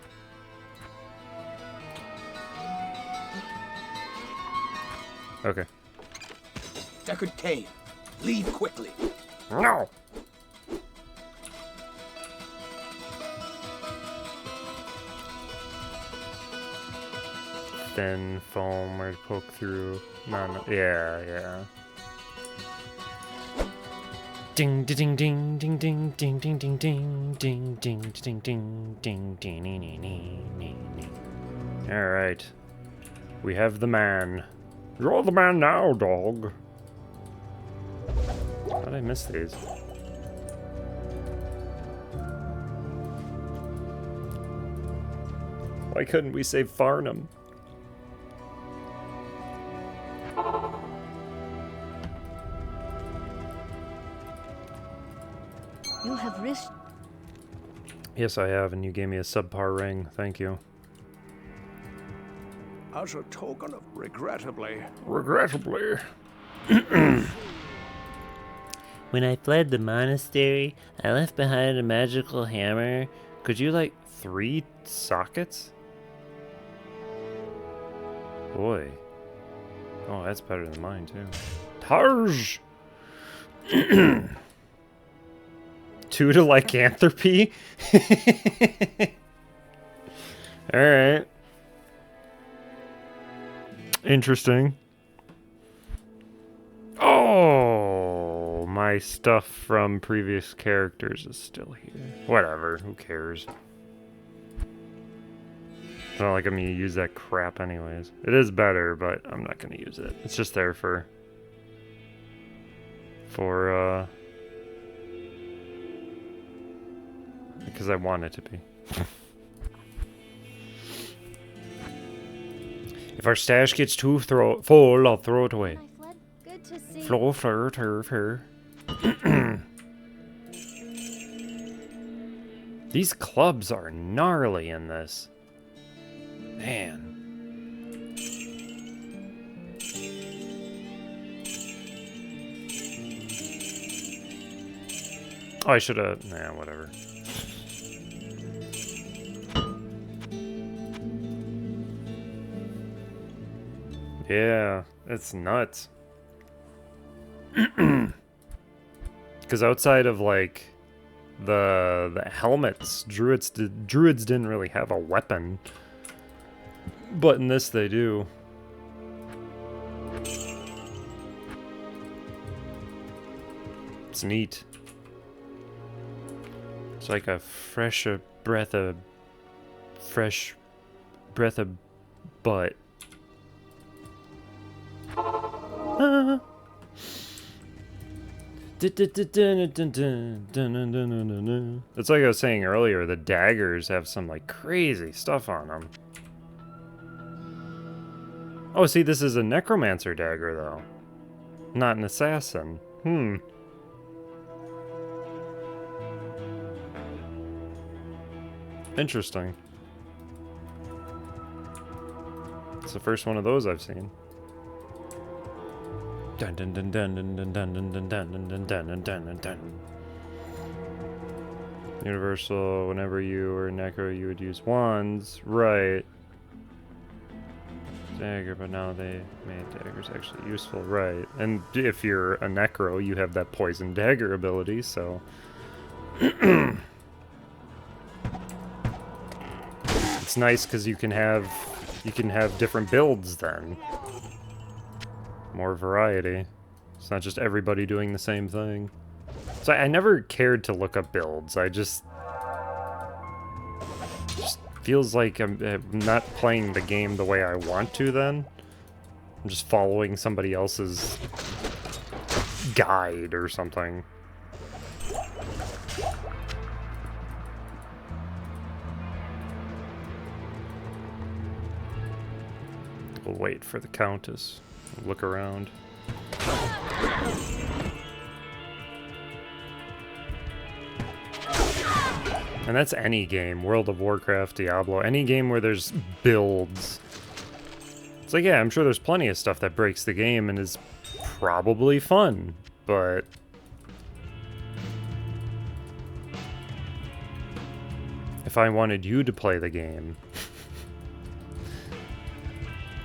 Okay. Deckard Cain, leave quickly. No! Thin foam or poke through. No, yeah, yeah. Ding ding ding ding ding ding ding ding ding ding ding ding ding ding ding. All right, we have the man. You're the man now, dog. How did I miss these? Why couldn't we save Farnham? You have risked. Yes, I have, and you gave me a subpar ring. Thank you. As a token of regrettably. Regrettably. When I fled the monastery, I left behind a magical hammer. Could you, like, 3 sockets? Boy. Oh, that's better than mine, too. Tarj! 2 to lycanthropy? Alright. Interesting. Oh, my stuff from previous characters is still here. Whatever, who cares? It's not like I'm gonna use that crap anyways. It is better, but I'm not gonna use it. It's just there for because I want it to be. If our stash gets too full, I'll throw it away. Good to see. Flow, fleur, turf, These clubs are gnarly in this. Man. Oh, I should have... Nah, whatever. Yeah, it's nuts. Because outside of, like, the helmets, druids didn't really have a weapon. But in this, they do. It's neat. It's like a fresh breath of butt. It's like I was saying earlier, the daggers have some like crazy stuff on them. Oh, see, this is a necromancer dagger, though. Not an assassin. Interesting. It's the first one of those I've seen. Dun dun dun dun dun dun dun dun dun dun dun dun dun dun dun. Universal, whenever you were necro, you would use wands. Right. Dagger, but now they made daggers actually useful. Right. And if you're a necro, you have that poison dagger ability, so... It's nice because you can have different builds then. More variety. It's not just everybody doing the same thing. So I never cared to look up builds. I just feels like I'm not playing the game the way I want to then. I'm just following somebody else's guide or something. We'll wait for the Countess. Look around. And that's any game, World of Warcraft, Diablo, any game where there's builds. It's like, yeah, I'm sure there's plenty of stuff that breaks the game and is probably fun, but... If I wanted you to play the game,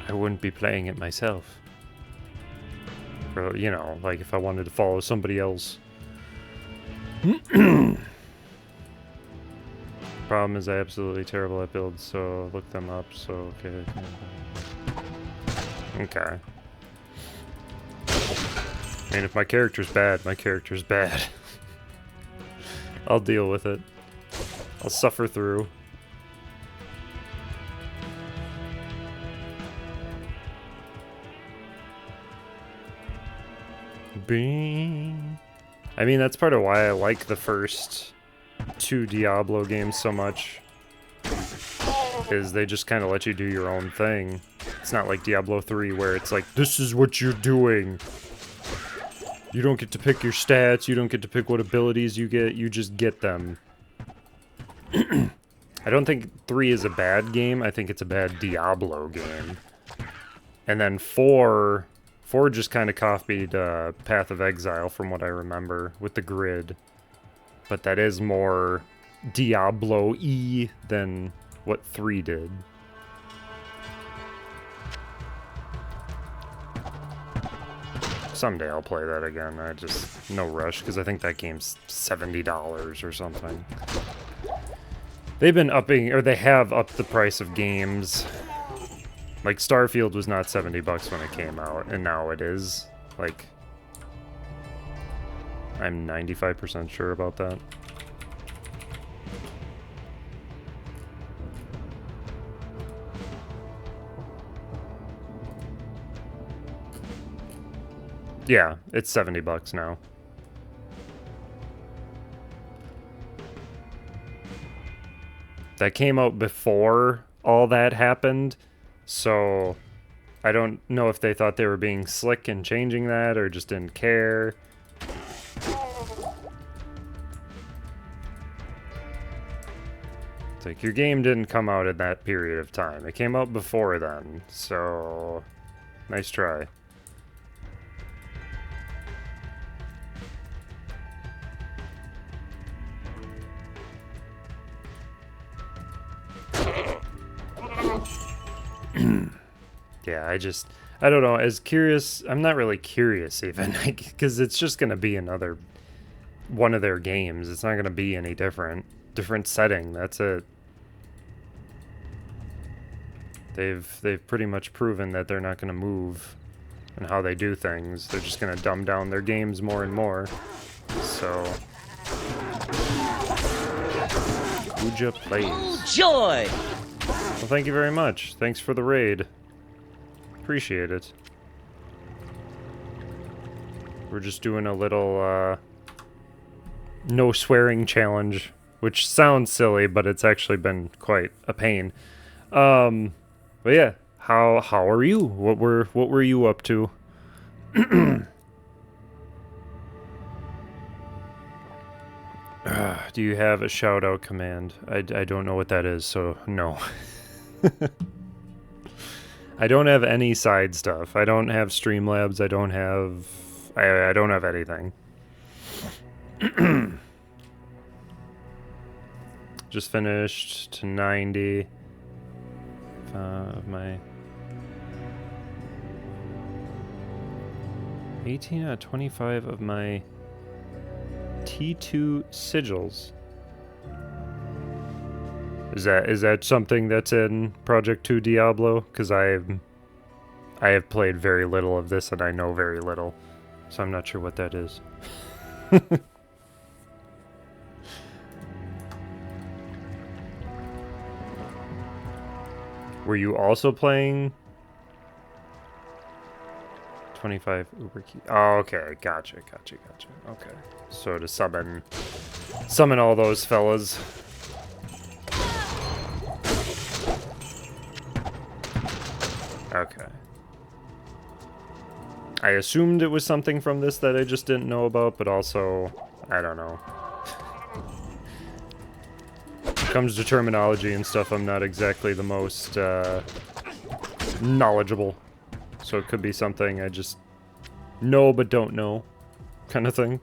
I wouldn't be playing it myself. Or, you know, like if I wanted to follow somebody else. Problem is, I'm absolutely terrible at builds, so look them up. So okay. Okay. I mean, if my character's bad, my character's bad. I'll deal with it. I'll suffer through. Bing. I mean, that's part of why I like the first 2 Diablo games so much, is they just kind of let you do your own thing. It's not like Diablo 3 where it's like, this is what you're doing. You don't get to pick your stats, you don't get to pick what abilities you get, you just get them. I don't think 3 is a bad game, I think it's a bad Diablo game. And then 4 just kind of copied Path of Exile from what I remember, with the grid. But that is more Diablo-y than what 3 did. Someday I'll play that again. I just, no rush, because I think that game's $70 or something. They've been upping, or they have upped the price of games. Like, Starfield was not $70 when it came out, and now it is. Like, I'm 95% sure about that. Yeah, it's $70 now. That came out before all that happened, so I don't know if they thought they were being slick and changing that or just didn't care. It's like, your game didn't come out in that period of time. It came out before then, so nice try. Yeah, I don't know, as curious, I'm not really curious even, because it's just going to be another one of their games. It's not going to be any different setting, that's it. They've pretty much proven that they're not going to move in how they do things. They're just going to dumb down their games more and more. So, Hoja plays. Joy! Well, thank you very much. Thanks for the raid. Appreciate it. We're just doing a little, no swearing challenge, which sounds silly, but it's actually been quite a pain. But yeah, How are you? What were you up to? Do you have a shout out command? I don't know what that is, so no. I don't have any side stuff. I don't have Streamlabs. I don't have anything. Just finished to 90 of my 18 out of 25 of my T2 sigils. Is that something that's in Project 2 Diablo? Because I have played very little of this and I know very little, so I'm not sure what that is. Were you also playing 25 Uber key? Oh, okay, gotcha. Okay, so to summon all those fellas. Okay. I assumed it was something from this that I just didn't know about, but also, I don't know. When it comes to terminology and stuff, I'm not exactly the most knowledgeable. So it could be something I just know but don't know, kind of thing.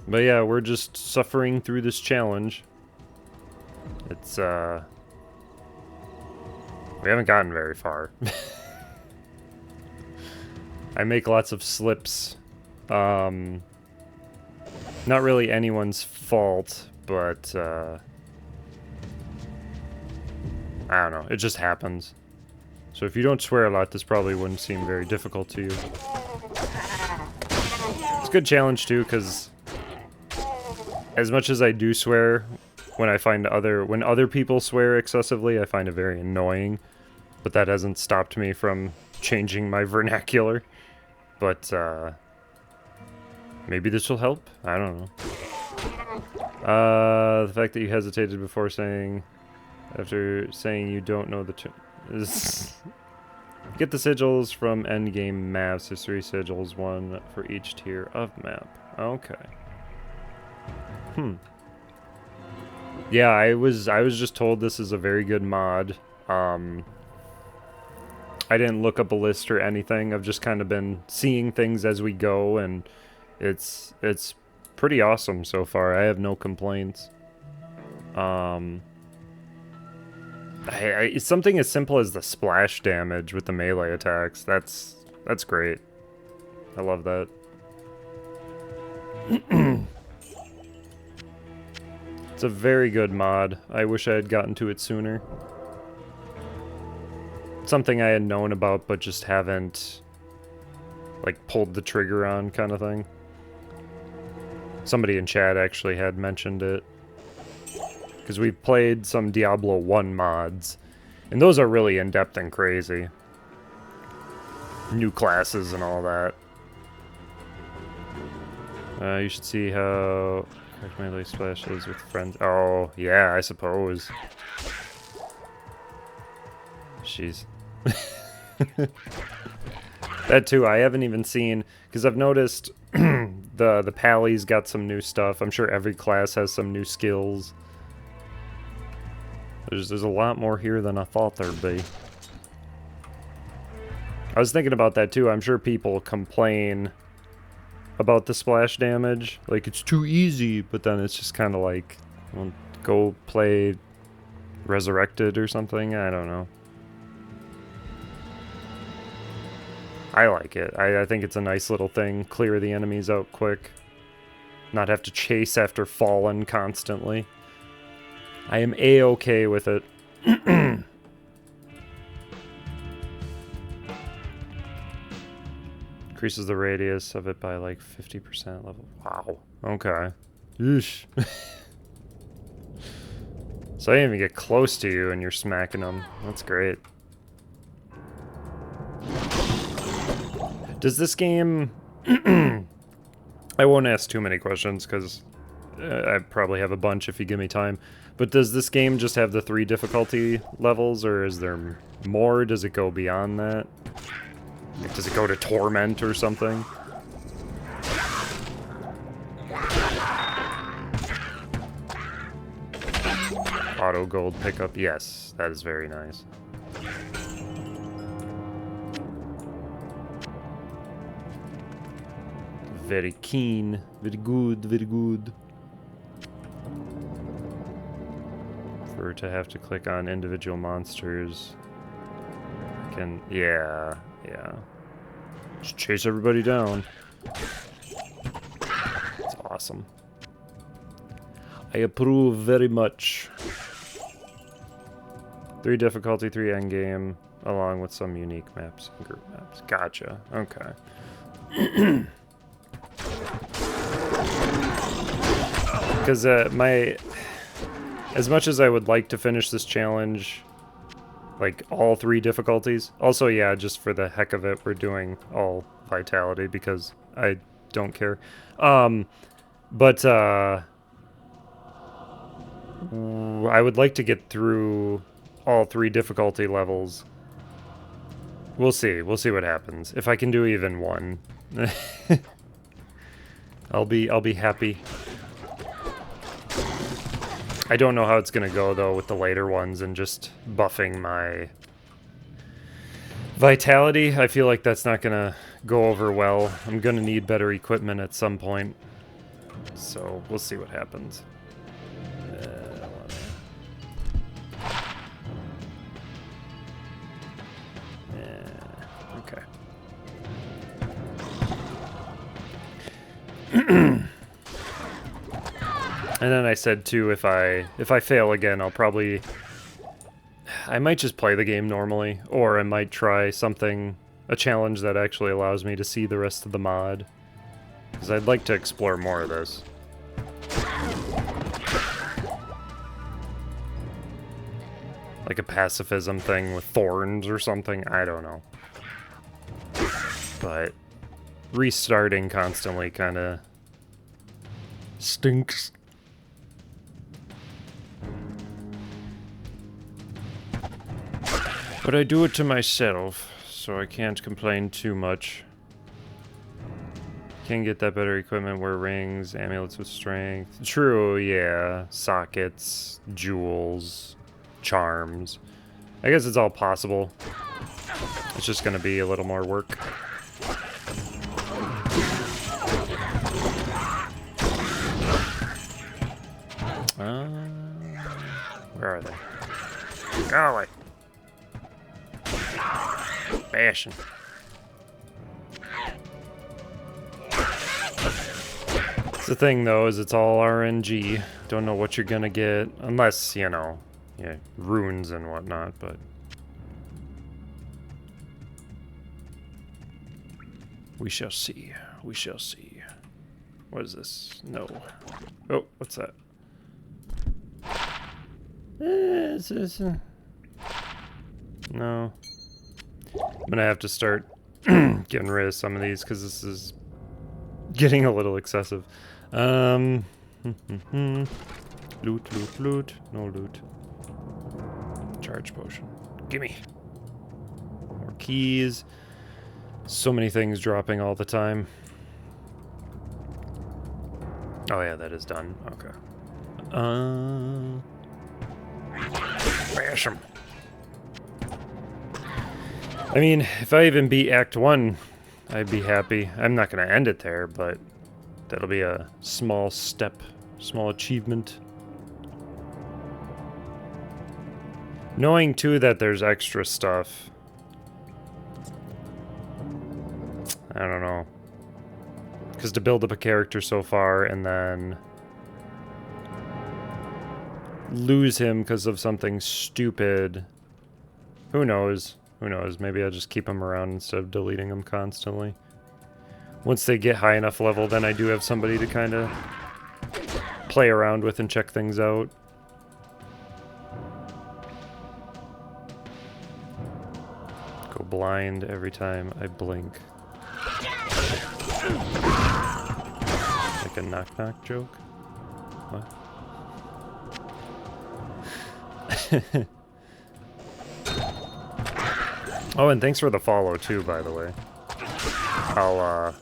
But yeah, we're just suffering through this challenge. It's, we haven't gotten very far. I make lots of slips. Not really anyone's fault, but, I don't know. It just happens. So if you don't swear a lot, this probably wouldn't seem very difficult to you. It's a good challenge, too, because as much as I do swear, when other people swear excessively, I find it very annoying. But that hasn't stopped me from changing my vernacular. But, maybe this will help? I don't know. The fact that you hesitated before saying... After saying you don't know the term... Get the sigils from endgame maps. There's 3 sigils, 1 for each tier of map. Okay. Yeah, I was just told this is a very good mod. I didn't look up a list or anything. I've just kind of been seeing things as we go, and it's pretty awesome so far. I have no complaints. It's something as simple as the splash damage with the melee attacks. That's great. I love that. It's a very good mod. I wish I had gotten to it sooner. Something I had known about, but just haven't, like, pulled the trigger on, kind of thing. Somebody in chat actually had mentioned it. Because we played some Diablo 1 mods, and those are really in-depth and crazy. New classes and all that. You should see how correct melee splash is with friends. Oh, yeah, I suppose. Jeez. That too, I haven't even seen, because I've noticed the Pally's got some new stuff. I'm sure every class has some new skills. There's a lot more here than I thought there'd be. I was thinking about that too. I'm sure people complain about the splash damage. Like, it's too easy, but then it's just kind of like, well, go play Resurrected or something. I don't know. I like it. I think it's a nice little thing. Clear the enemies out quick. Not have to chase after Fallen constantly. I am A-okay with it. Increases the radius of it by like 50% level. Wow. Okay. Yeesh. So I didn't even get close to you and you're smacking them. That's great. Does this game... I won't ask too many questions because I probably have a bunch if you give me time. But does this game just have the 3 difficulty levels, or is there more? Does it go beyond that? Like, does it go to Torment or something? Auto gold pickup, yes, that is very nice. Very keen, very good, very good. For to have to click on individual monsters. I can, yeah. Just chase everybody down. It's awesome. I approve very much. 3 difficulty, 3 endgame, along with some unique maps and group maps. Gotcha. Okay. Because as much as I would like to finish this challenge, like all 3 difficulties. Also, yeah, just for the heck of it, we're doing all vitality because I don't care. But I would like to get through all 3 difficulty levels. We'll see. We'll see what happens. If I can do even 1, I'll be happy. I don't know how it's gonna go though with the later ones and just buffing my vitality. I feel like that's not gonna go over well. I'm gonna need better equipment at some point. So we'll see what happens. Okay. And then I said too, if I fail again, I might just play the game normally, or I might try a challenge that actually allows me to see the rest of the mod, because I'd like to explore more of this. Like a pacifism thing with thorns or something, I don't know. But restarting constantly kind of stinks. But I do it to myself, so I can't complain too much. Can get that better equipment, wear rings, amulets with strength. True, yeah. Sockets, jewels, charms. I guess it's all possible. It's just gonna be a little more work. Where are they? Golly. Bashing. The thing though is it's all RNG. Don't know what you're gonna get unless, you know, yeah, runes and whatnot, but we shall see. We shall see. What is this? No. Oh, what's that? No. I'm gonna have to start getting rid of some of these because this is getting a little excessive. Loot, loot, loot. No loot. Charge potion. Gimme. More keys. So many things dropping all the time. Oh yeah, that is done. Okay. Bash 'em. I mean, if I even beat Act 1, I'd be happy. I'm not going to end it there, but that'll be a small step, small achievement. Knowing, too, that there's extra stuff. I don't know. Because to build up a character so far and then lose him because of something stupid. Who knows? Who knows? Maybe I'll just keep them around instead of deleting them constantly. Once they get high enough level, then I do have somebody to kind of play around with and check things out. Go blind every time I blink. Like a knock-knock joke. Oh, and thanks for the follow too, by the way. I'll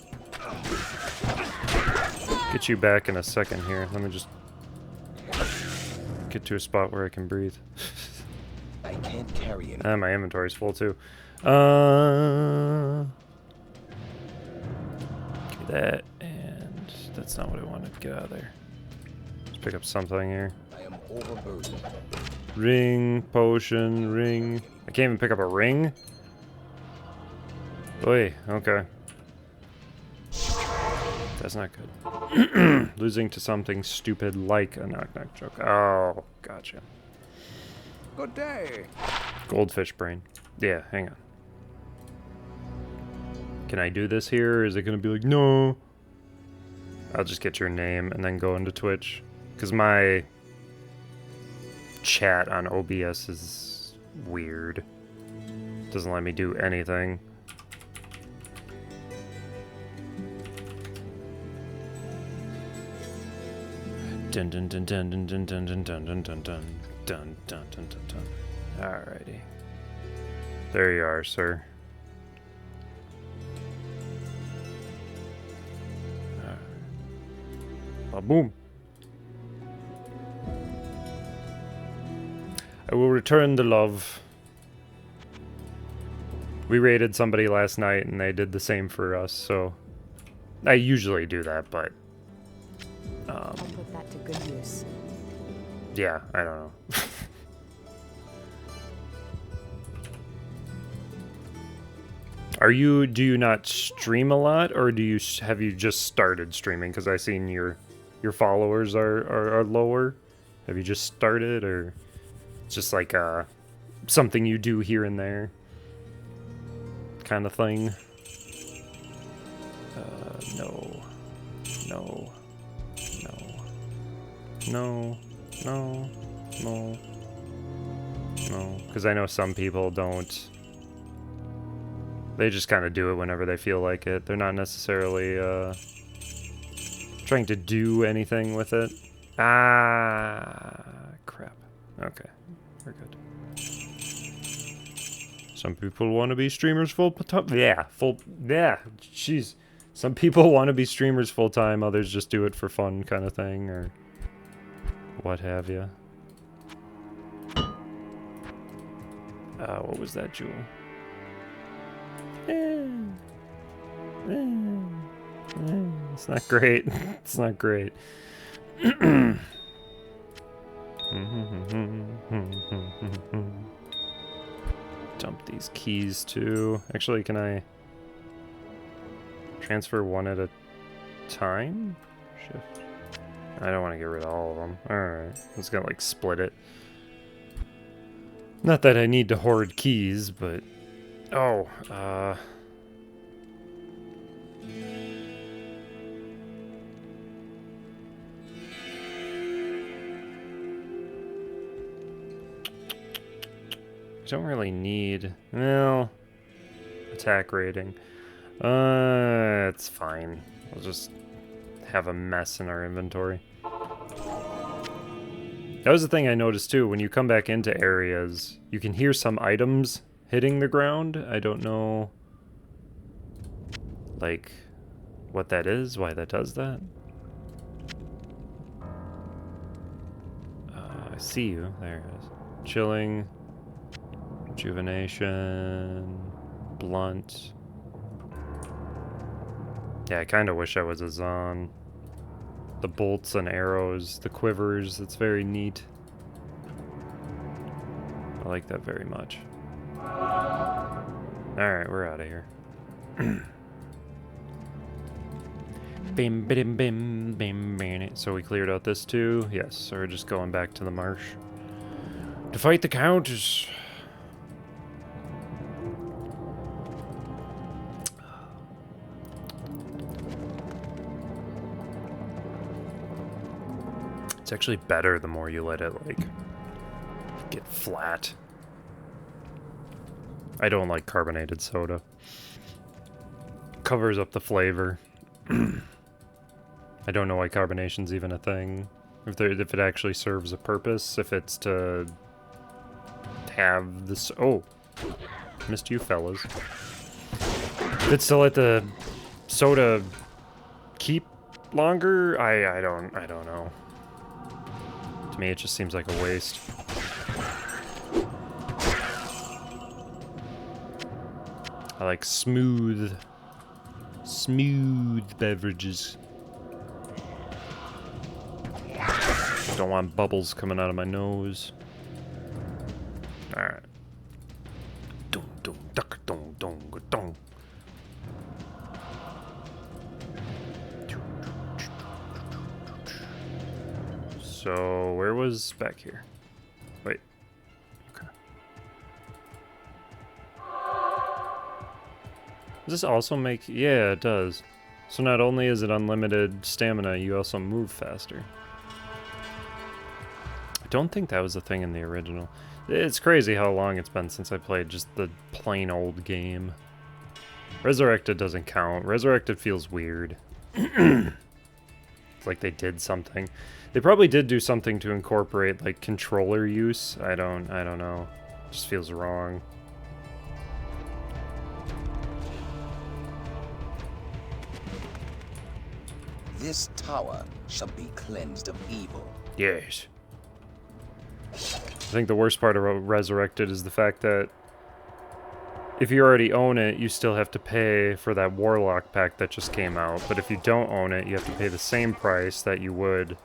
get you back in a second here. Let me just get to a spot where I can breathe. I can't carry it. And my inventory's full too. Okay, that, and that's not what I wanted to get out of there. Let's pick up something here. I am overburdened. Ring, potion, ring. I can't even pick up a ring? Oy, okay. That's not good. Losing to something stupid like a knock-knock joke. Oh, gotcha. Good day. Goldfish brain. Yeah, hang on. Can I do this here, or is it gonna be like, no? I'll just get your name and then go into Twitch. Because my chat on OBS is weird. Doesn't let me do anything. Dun dun dun dun dun dun dun dun dun dun dun dun dun dun dun dun dun. Alrighty. There you are, sir. Boom. I will return the love. We raided somebody last night and they did the same for us, so I usually do that, but I'll put that to good use. yeah, I don't know. Do you not stream a lot, or have you just started streaming? Because I seen your followers are lower. Have you just started, or it's just like something you do here and there kind of thing? No, no, no, no, no, no, no. Because I know some people don't. They just kind of do it whenever they feel like it. They're not necessarily trying to do anything with it. Ah, crap. Okay, we're good. Some people want to be streamers full time. Yeah, jeez. Some people want to be streamers full time. Others just do it for fun, kind of thing, or what have you. What was that, Jewel? It's not great. It's not great. Dump these keys too. Actually, can I transfer one at a time? Shift. I don't want to get rid of all of them. Alright. I'm just gonna like split it. Not that I need to hoard keys, but oh, I don't really need, well, attack rating. It's fine. We'll just have a mess in our inventory. That was the thing I noticed too. When you come back into areas, you can hear some items hitting the ground. I don't know, like, what that is, why that does that. I see you. There it is. Chilling. Rejuvenation. Blunt. Yeah, I kind of wish I was a Zon. The bolts and arrows, the quivers, it's very neat. I like that very much. Alright, we're out of here. Bim, bim, bim, bim, bim. So we cleared out this too? Yes, so we're just going back to the marsh. To fight the counters. It's actually better the more you let it, like, get flat. I don't like carbonated soda. Covers up the flavor. I don't know why carbonation's even a thing. If it actually serves a purpose, if it's to have this. Oh, missed you fellas. It's to let the soda keep longer. I don't know. To me, it just seems like a waste. I like smooth beverages. Don't want bubbles coming out of my nose. Alright. So, where was back here? Wait. Okay. Does this also make... Yeah, it does. So not only is it unlimited stamina, you also move faster. I don't think that was a thing in the original. It's crazy how long it's been since I played just the plain old game. Resurrected doesn't count. Resurrected feels weird. It's like they did something. They probably did do something to incorporate like controller use. I don't know. It just feels wrong. This tower shall be cleansed of evil. Yes. I think the worst part about Resurrected is the fact that if you already own it, you still have to pay for that Warlock pack that just came out. But if you don't own it, you have to pay the same price that you would.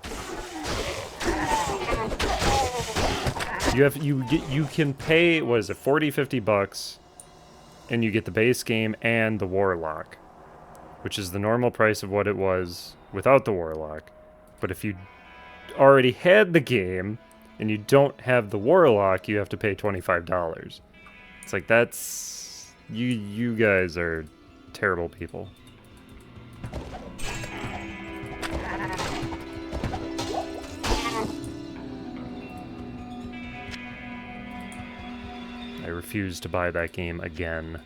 You can pay, what is it, 40, 50 bucks, and you get the base game and the Warlock, which is the normal price of what it was without the Warlock. But if you already had the game and you don't have the Warlock, you have to pay $25. It's like, that's... You guys are terrible people. I refuse to buy that game again.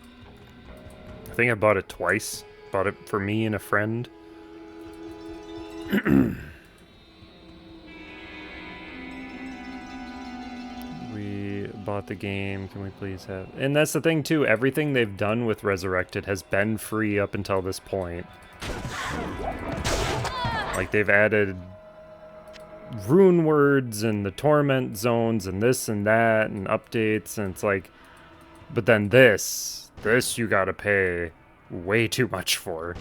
I think I bought it twice. Bought it for me and a friend. We bought the game. Can we please have... And that's the thing, too. Everything they've done with Resurrected has been free up until this point. Like, they've added rune words and the torment zones and this and that and updates, and it's like... But then this you gotta pay way too much for.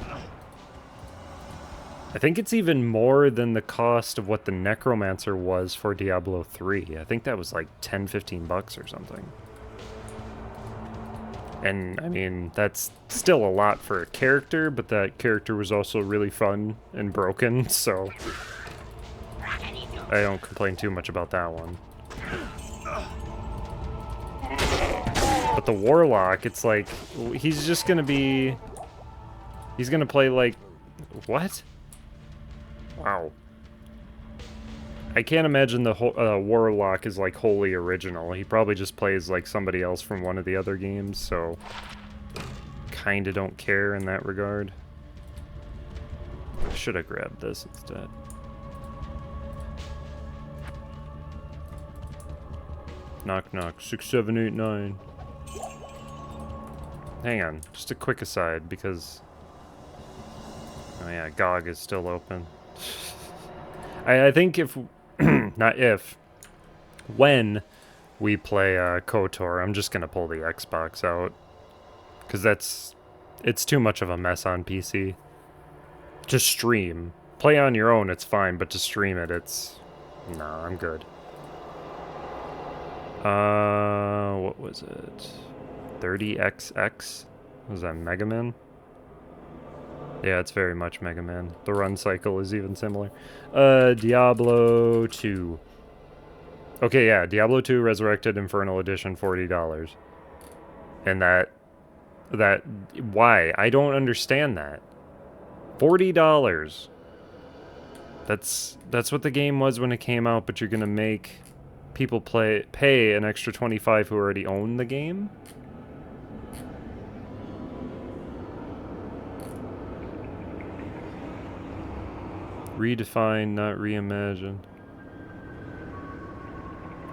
I think it's even more than the cost of what the Necromancer was for Diablo 3. I think that was like 10, 15 bucks or something. And, I mean, that's still a lot for a character, but that character was also really fun and broken, so... I don't complain too much about that one. But the Warlock, it's like, he's just gonna be... He's gonna play like... What? Wow. I can't imagine the Warlock is like wholly original. He probably just plays like somebody else from one of the other games, so... Kinda don't care in that regard. Should have grabbed this instead. Knock knock, 6789. Hang on, just a quick aside, because... Oh yeah, GOG is still open. I think if... not if. When we play KOTOR, I'm just gonna pull the Xbox out. Because that's... It's too much of a mess on PC. To stream. Play on your own, it's fine, but to stream it, it's... Nah, I'm good. What was it? 30XX? Was that Mega Man? Yeah, it's very much Mega Man. The run cycle is even similar. Diablo 2. Okay, yeah, Diablo 2 Resurrected Infernal Edition, $40. And that... Why? I don't understand that. $40. That's what the game was when it came out, but you're gonna make people pay an extra $25 who already own the game? Redefine, not reimagine.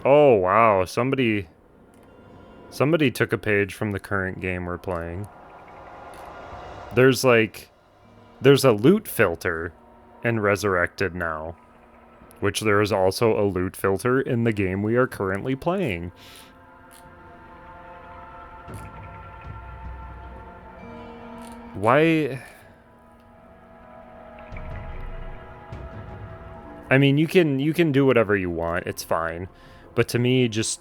Oh, wow. Somebody Somebody took a page from the current game we're playing. There's a loot filter in Resurrected now, which there is also a loot filter in the game we are currently playing. Why? I mean, you can do whatever you want. It's fine. But to me, just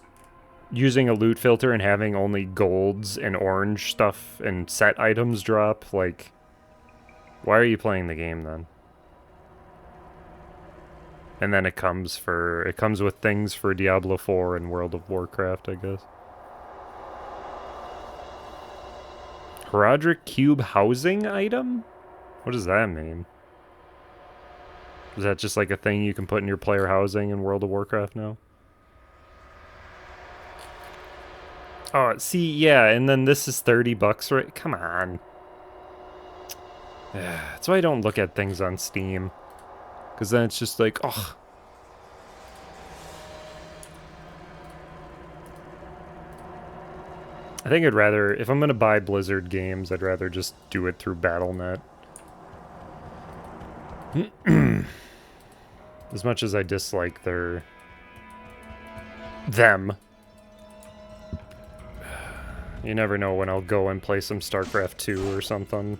using a loot filter and having only golds and orange stuff and set items drop, like, why are you playing the game then? And then it comes with things for Diablo 4 and World of Warcraft, I guess. Herodric Cube housing item? What does that mean? Is that just like a thing you can put in your player housing in World of Warcraft now? Oh, see, yeah, and then this is $30, right? Come on. That's why I don't look at things on Steam. Because then it's just like, oh. I think I'd rather, if I'm going to buy Blizzard games, I'd rather just do it through Battle.net. As much as I dislike them. You never know when I'll go and play some StarCraft 2 or something.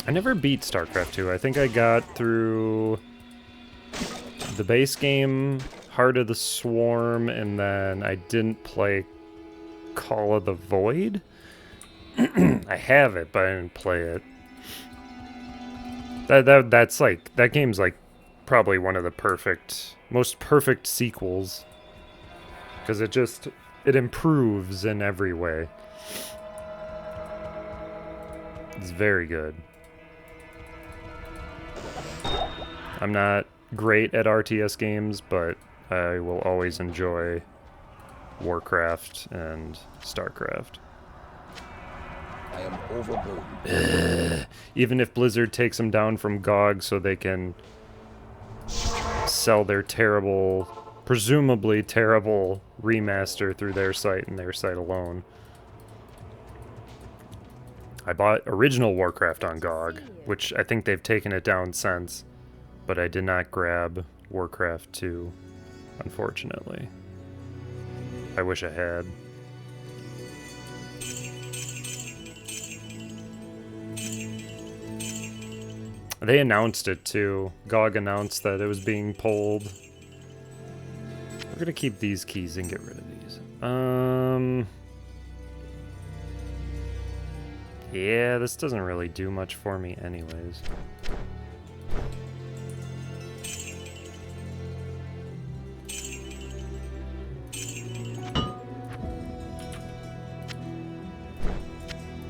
I never beat StarCraft 2. I think I got through the base game, Heart of the Swarm, and then I didn't play Call of the Void. I have it, but I didn't play it. That's like, that game's like probably one of the most perfect sequels. Because it improves in every way. It's very good. I'm not great at RTS games, but I will always enjoy Warcraft and StarCraft. I am overburdened. Even if Blizzard takes them down from GOG so they can sell their presumably terrible remaster through their site and their site alone. I bought original Warcraft on GOG, which I think they've taken it down since, but I did not grab Warcraft 2, unfortunately. I wish I had. They announced it too. GOG announced that it was being pulled. We're gonna keep these keys and get rid of these. Yeah, this doesn't really do much for me anyways.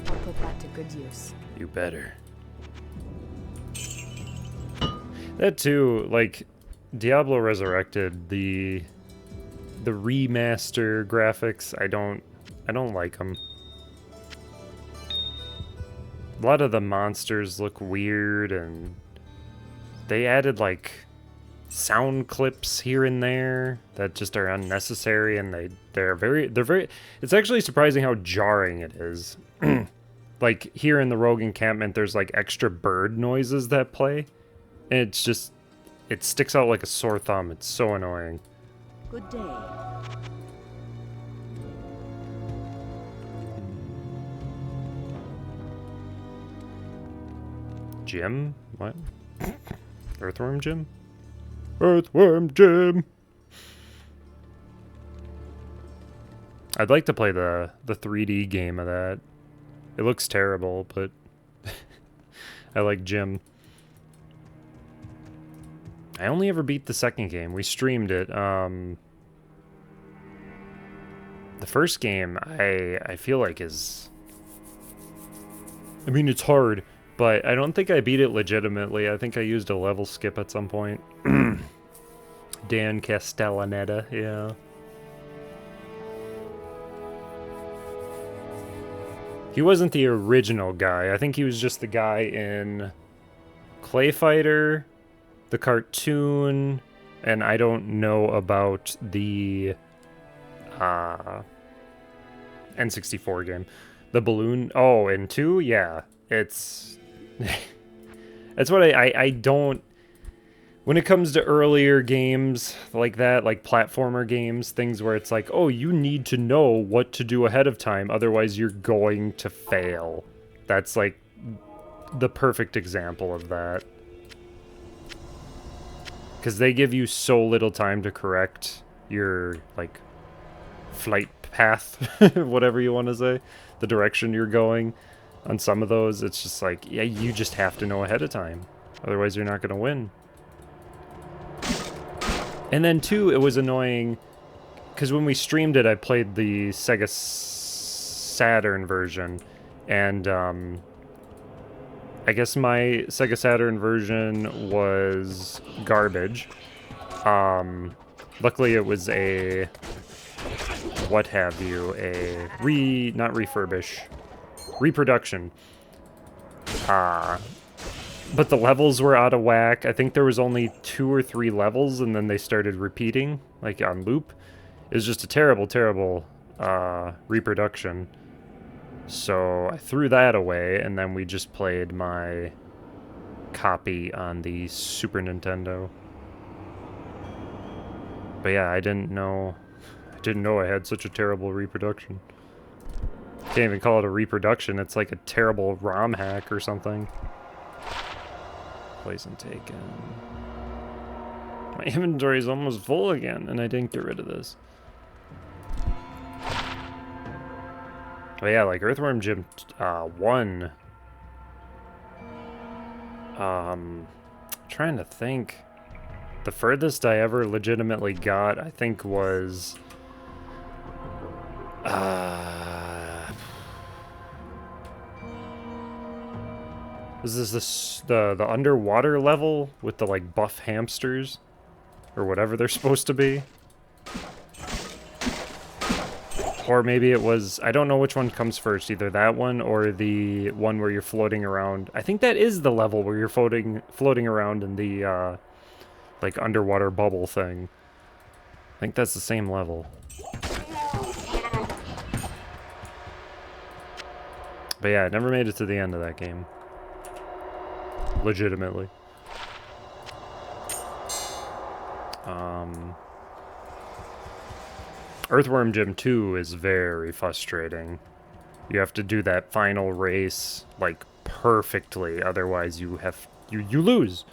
I'll put that to good use. You better. That too, like, Diablo Resurrected, the remaster graphics, I don't like them. A lot of the monsters look weird, and they added like sound clips here and there that just are unnecessary, and they're very it's actually surprising how jarring it is. Like here in the Rogue encampment there's like extra bird noises that play, and it sticks out like a sore thumb. It's so annoying. Good day. Jim? What? Earthworm Jim? Earthworm Jim! I'd like to play the 3D game of that. It looks terrible, but I like Jim. I only ever beat the second game. We streamed it. The first game, I feel like is... I mean, it's hard, but I don't think I beat it legitimately. I think I used a level skip at some point. Dan Castellaneta, yeah. He wasn't the original guy. I think he was just the guy in Clay Fighter, the cartoon, and I don't know about the N64 game. The balloon. Oh, and 2? Yeah. It's... That's what I don't... When it comes to earlier games like that, like platformer games, things where it's like, oh, you need to know what to do ahead of time, otherwise you're going to fail. That's like the perfect example of that. Because they give you so little time to correct your, like, flight path, whatever you want to say, the direction you're going. On some of those, it's just like, yeah, you just have to know ahead of time. Otherwise, you're not going to win. And then, too, it was annoying, because when we streamed it, I played the Sega Saturn version, and, I guess my Sega Saturn version was garbage. Luckily, it was a, what have you, a not refurbish, reproduction. But the levels were out of whack. I think there was only 2 or 3 levels, and then they started repeating, like on loop. It was just a terrible, terrible reproduction. So I threw that away, and then we just played my copy on the Super Nintendo. But yeah, I didn't know I had such a terrible reproduction. Can't even call it a reproduction, it's like a terrible ROM hack or something. Place and taken. My inventory is almost full again, and I didn't get rid of this. But yeah, like Earthworm Jim 1. Trying to think. The furthest I ever legitimately got, I think, was is this the underwater level with the like buff hamsters or whatever they're supposed to be? Or maybe it was, I don't know which one comes first, either that one or the one where you're floating around. I think that is the level where you're floating around in the like underwater bubble thing. I think that's the same level. But yeah, I never made it to the end of that game. Legitimately. Earthworm Jim 2 is very frustrating. You have to do that final race, like, perfectly, otherwise you lose.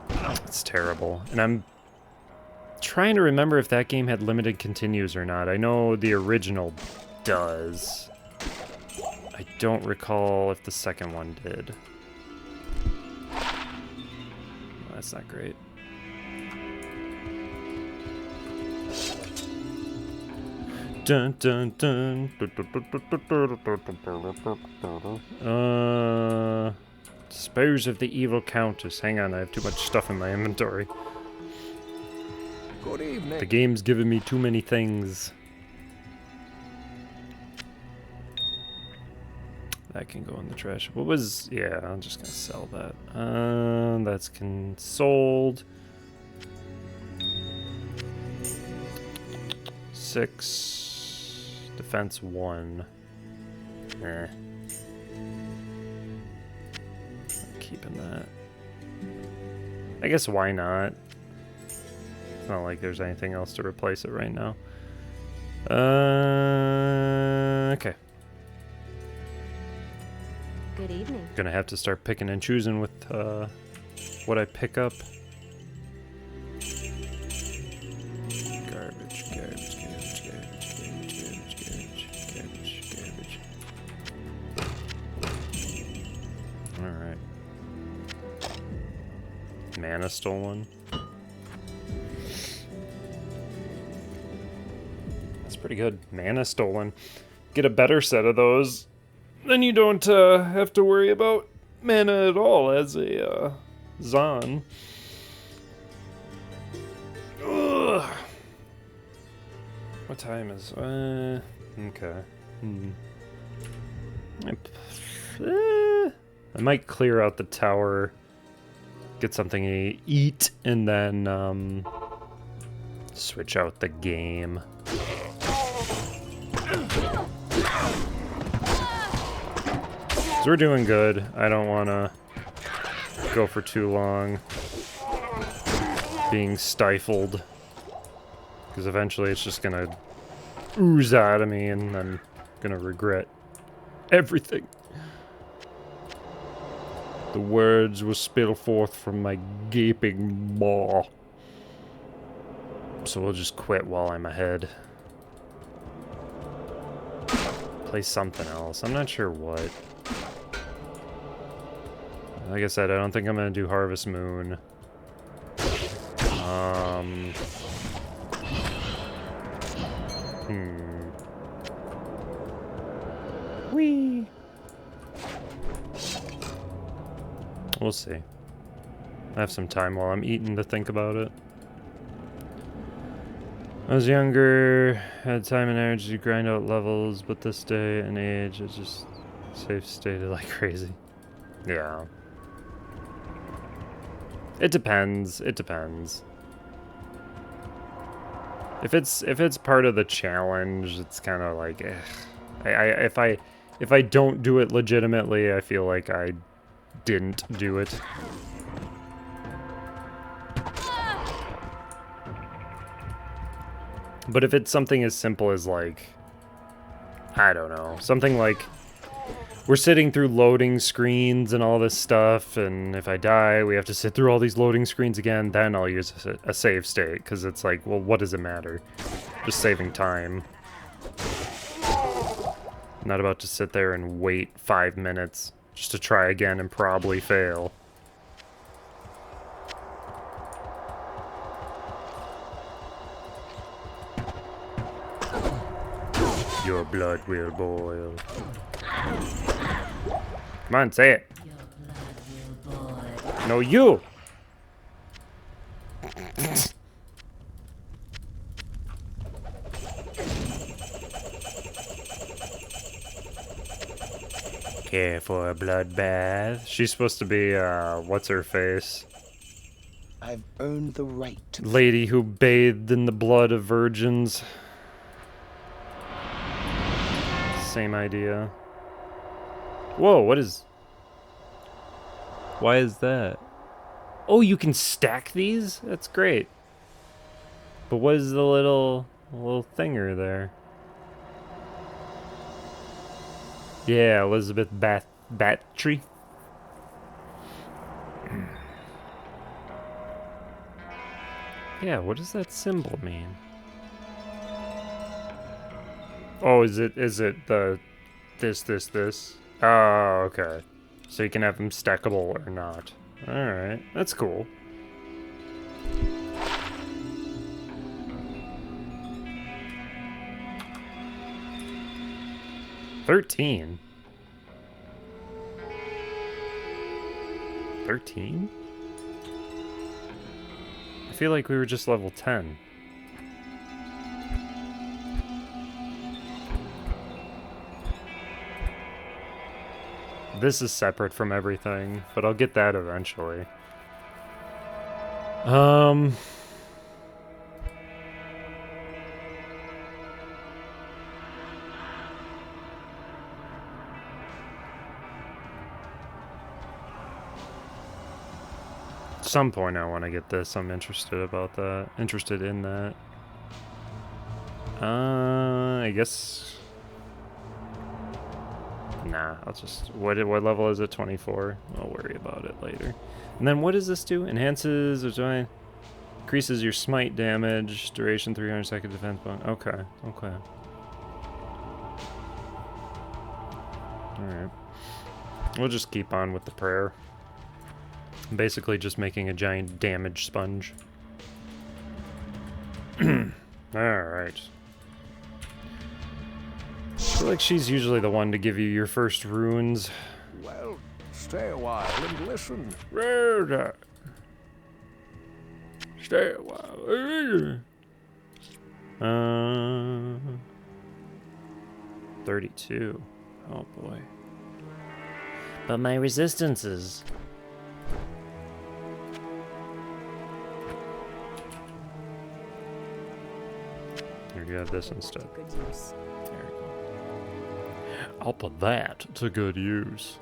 It's terrible. And I'm trying to remember if that game had limited continues or not. I know the original does. I don't recall if the second one did. That's not great. Dun dun dun. Dispose of the evil countess. Hang on, I have too much stuff in my inventory. Good evening. The game's giving me too many things. That can go in the trash. What was... Yeah, I'm just gonna sell that. That's sold. 6. Defense 1. Eh. I'm keeping that. I guess why not? It's not like there's anything else to replace it right now. Okay. Good evening. Gonna have to start picking and choosing with what I pick up. Garbage, garbage, garbage, garbage, garbage, garbage, garbage, garbage, garbage. Alright. Mana stolen. That's pretty good. Mana stolen. Get a better set of those. Then you don't have to worry about mana at all as a Zon. Ugh. What time is... okay. I might clear out the tower, get something to eat, and then switch out the game. So we're doing good. I don't want to go for too long being stifled, because eventually it's just gonna ooze out of me and I'm gonna regret everything. The words will spill forth from my gaping maw. So we'll just quit while I'm ahead. Play something else. I'm not sure what. Like I said, I don't think I'm gonna do Harvest Moon. Whee! We'll see. I have some time while I'm eating to think about it. I was younger, had time and energy to grind out levels, but this day and age, it's just safe stated like crazy. Yeah. It depends. It depends. If it's part of the challenge, it's kind of like, if I don't do it legitimately, I feel like I didn't do it. But if it's something as simple as, like, I don't know, something like we're sitting through loading screens and all this stuff, and if I die, we have to sit through all these loading screens again, then I'll use a save state, because it's like, well, what does it matter? Just saving time. I'm not about to sit there and wait 5 minutes just to try again and probably fail. Your blood will boil. Come on, say it. No, you! Care for a bloodbath? She's supposed to be, what's her face? I've earned the right to... Lady who bathed in the blood of virgins. Same idea. Whoa, what is... Why is that? Oh, you can stack these? That's great. But what is the little thinger there? Yeah, Elizabeth Battery. Yeah, what does that symbol mean? Oh, is it the this? Oh, okay. So you can have them stackable or not. Alright, that's cool. $13? 13? I feel like we were just level 10. This is separate from everything, but I'll get that eventually. At some point I want to get this. I'm interested about that. Interested in that. I guess... Nah, I'll just... What level is it? 24? I'll worry about it later. And then what does this do? Enhances or join... Increases your smite damage. Duration 300-second defense bonus. Okay, okay. Alright. We'll just keep on with the prayer. I'm basically just making a giant damage sponge. Alright. I feel like she's usually the one to give you your first runes. Well, stay a while and listen. Stay a while. 32. Oh boy. But my resistances. Here, you have this instead. To good use. There you go. I'll put that to good use.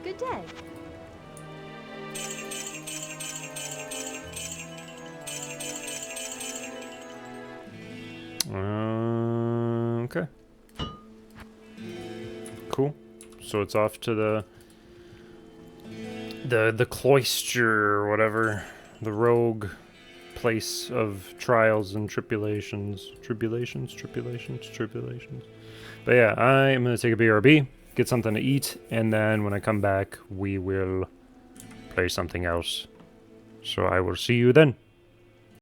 Good day. Okay. Cool. So it's off to the cloister or whatever, the rogue place of trials and tribulations. Tribulations. But yeah, I am gonna take a BRB, get something to eat, and then when I come back, we will play something else. So I will see you then.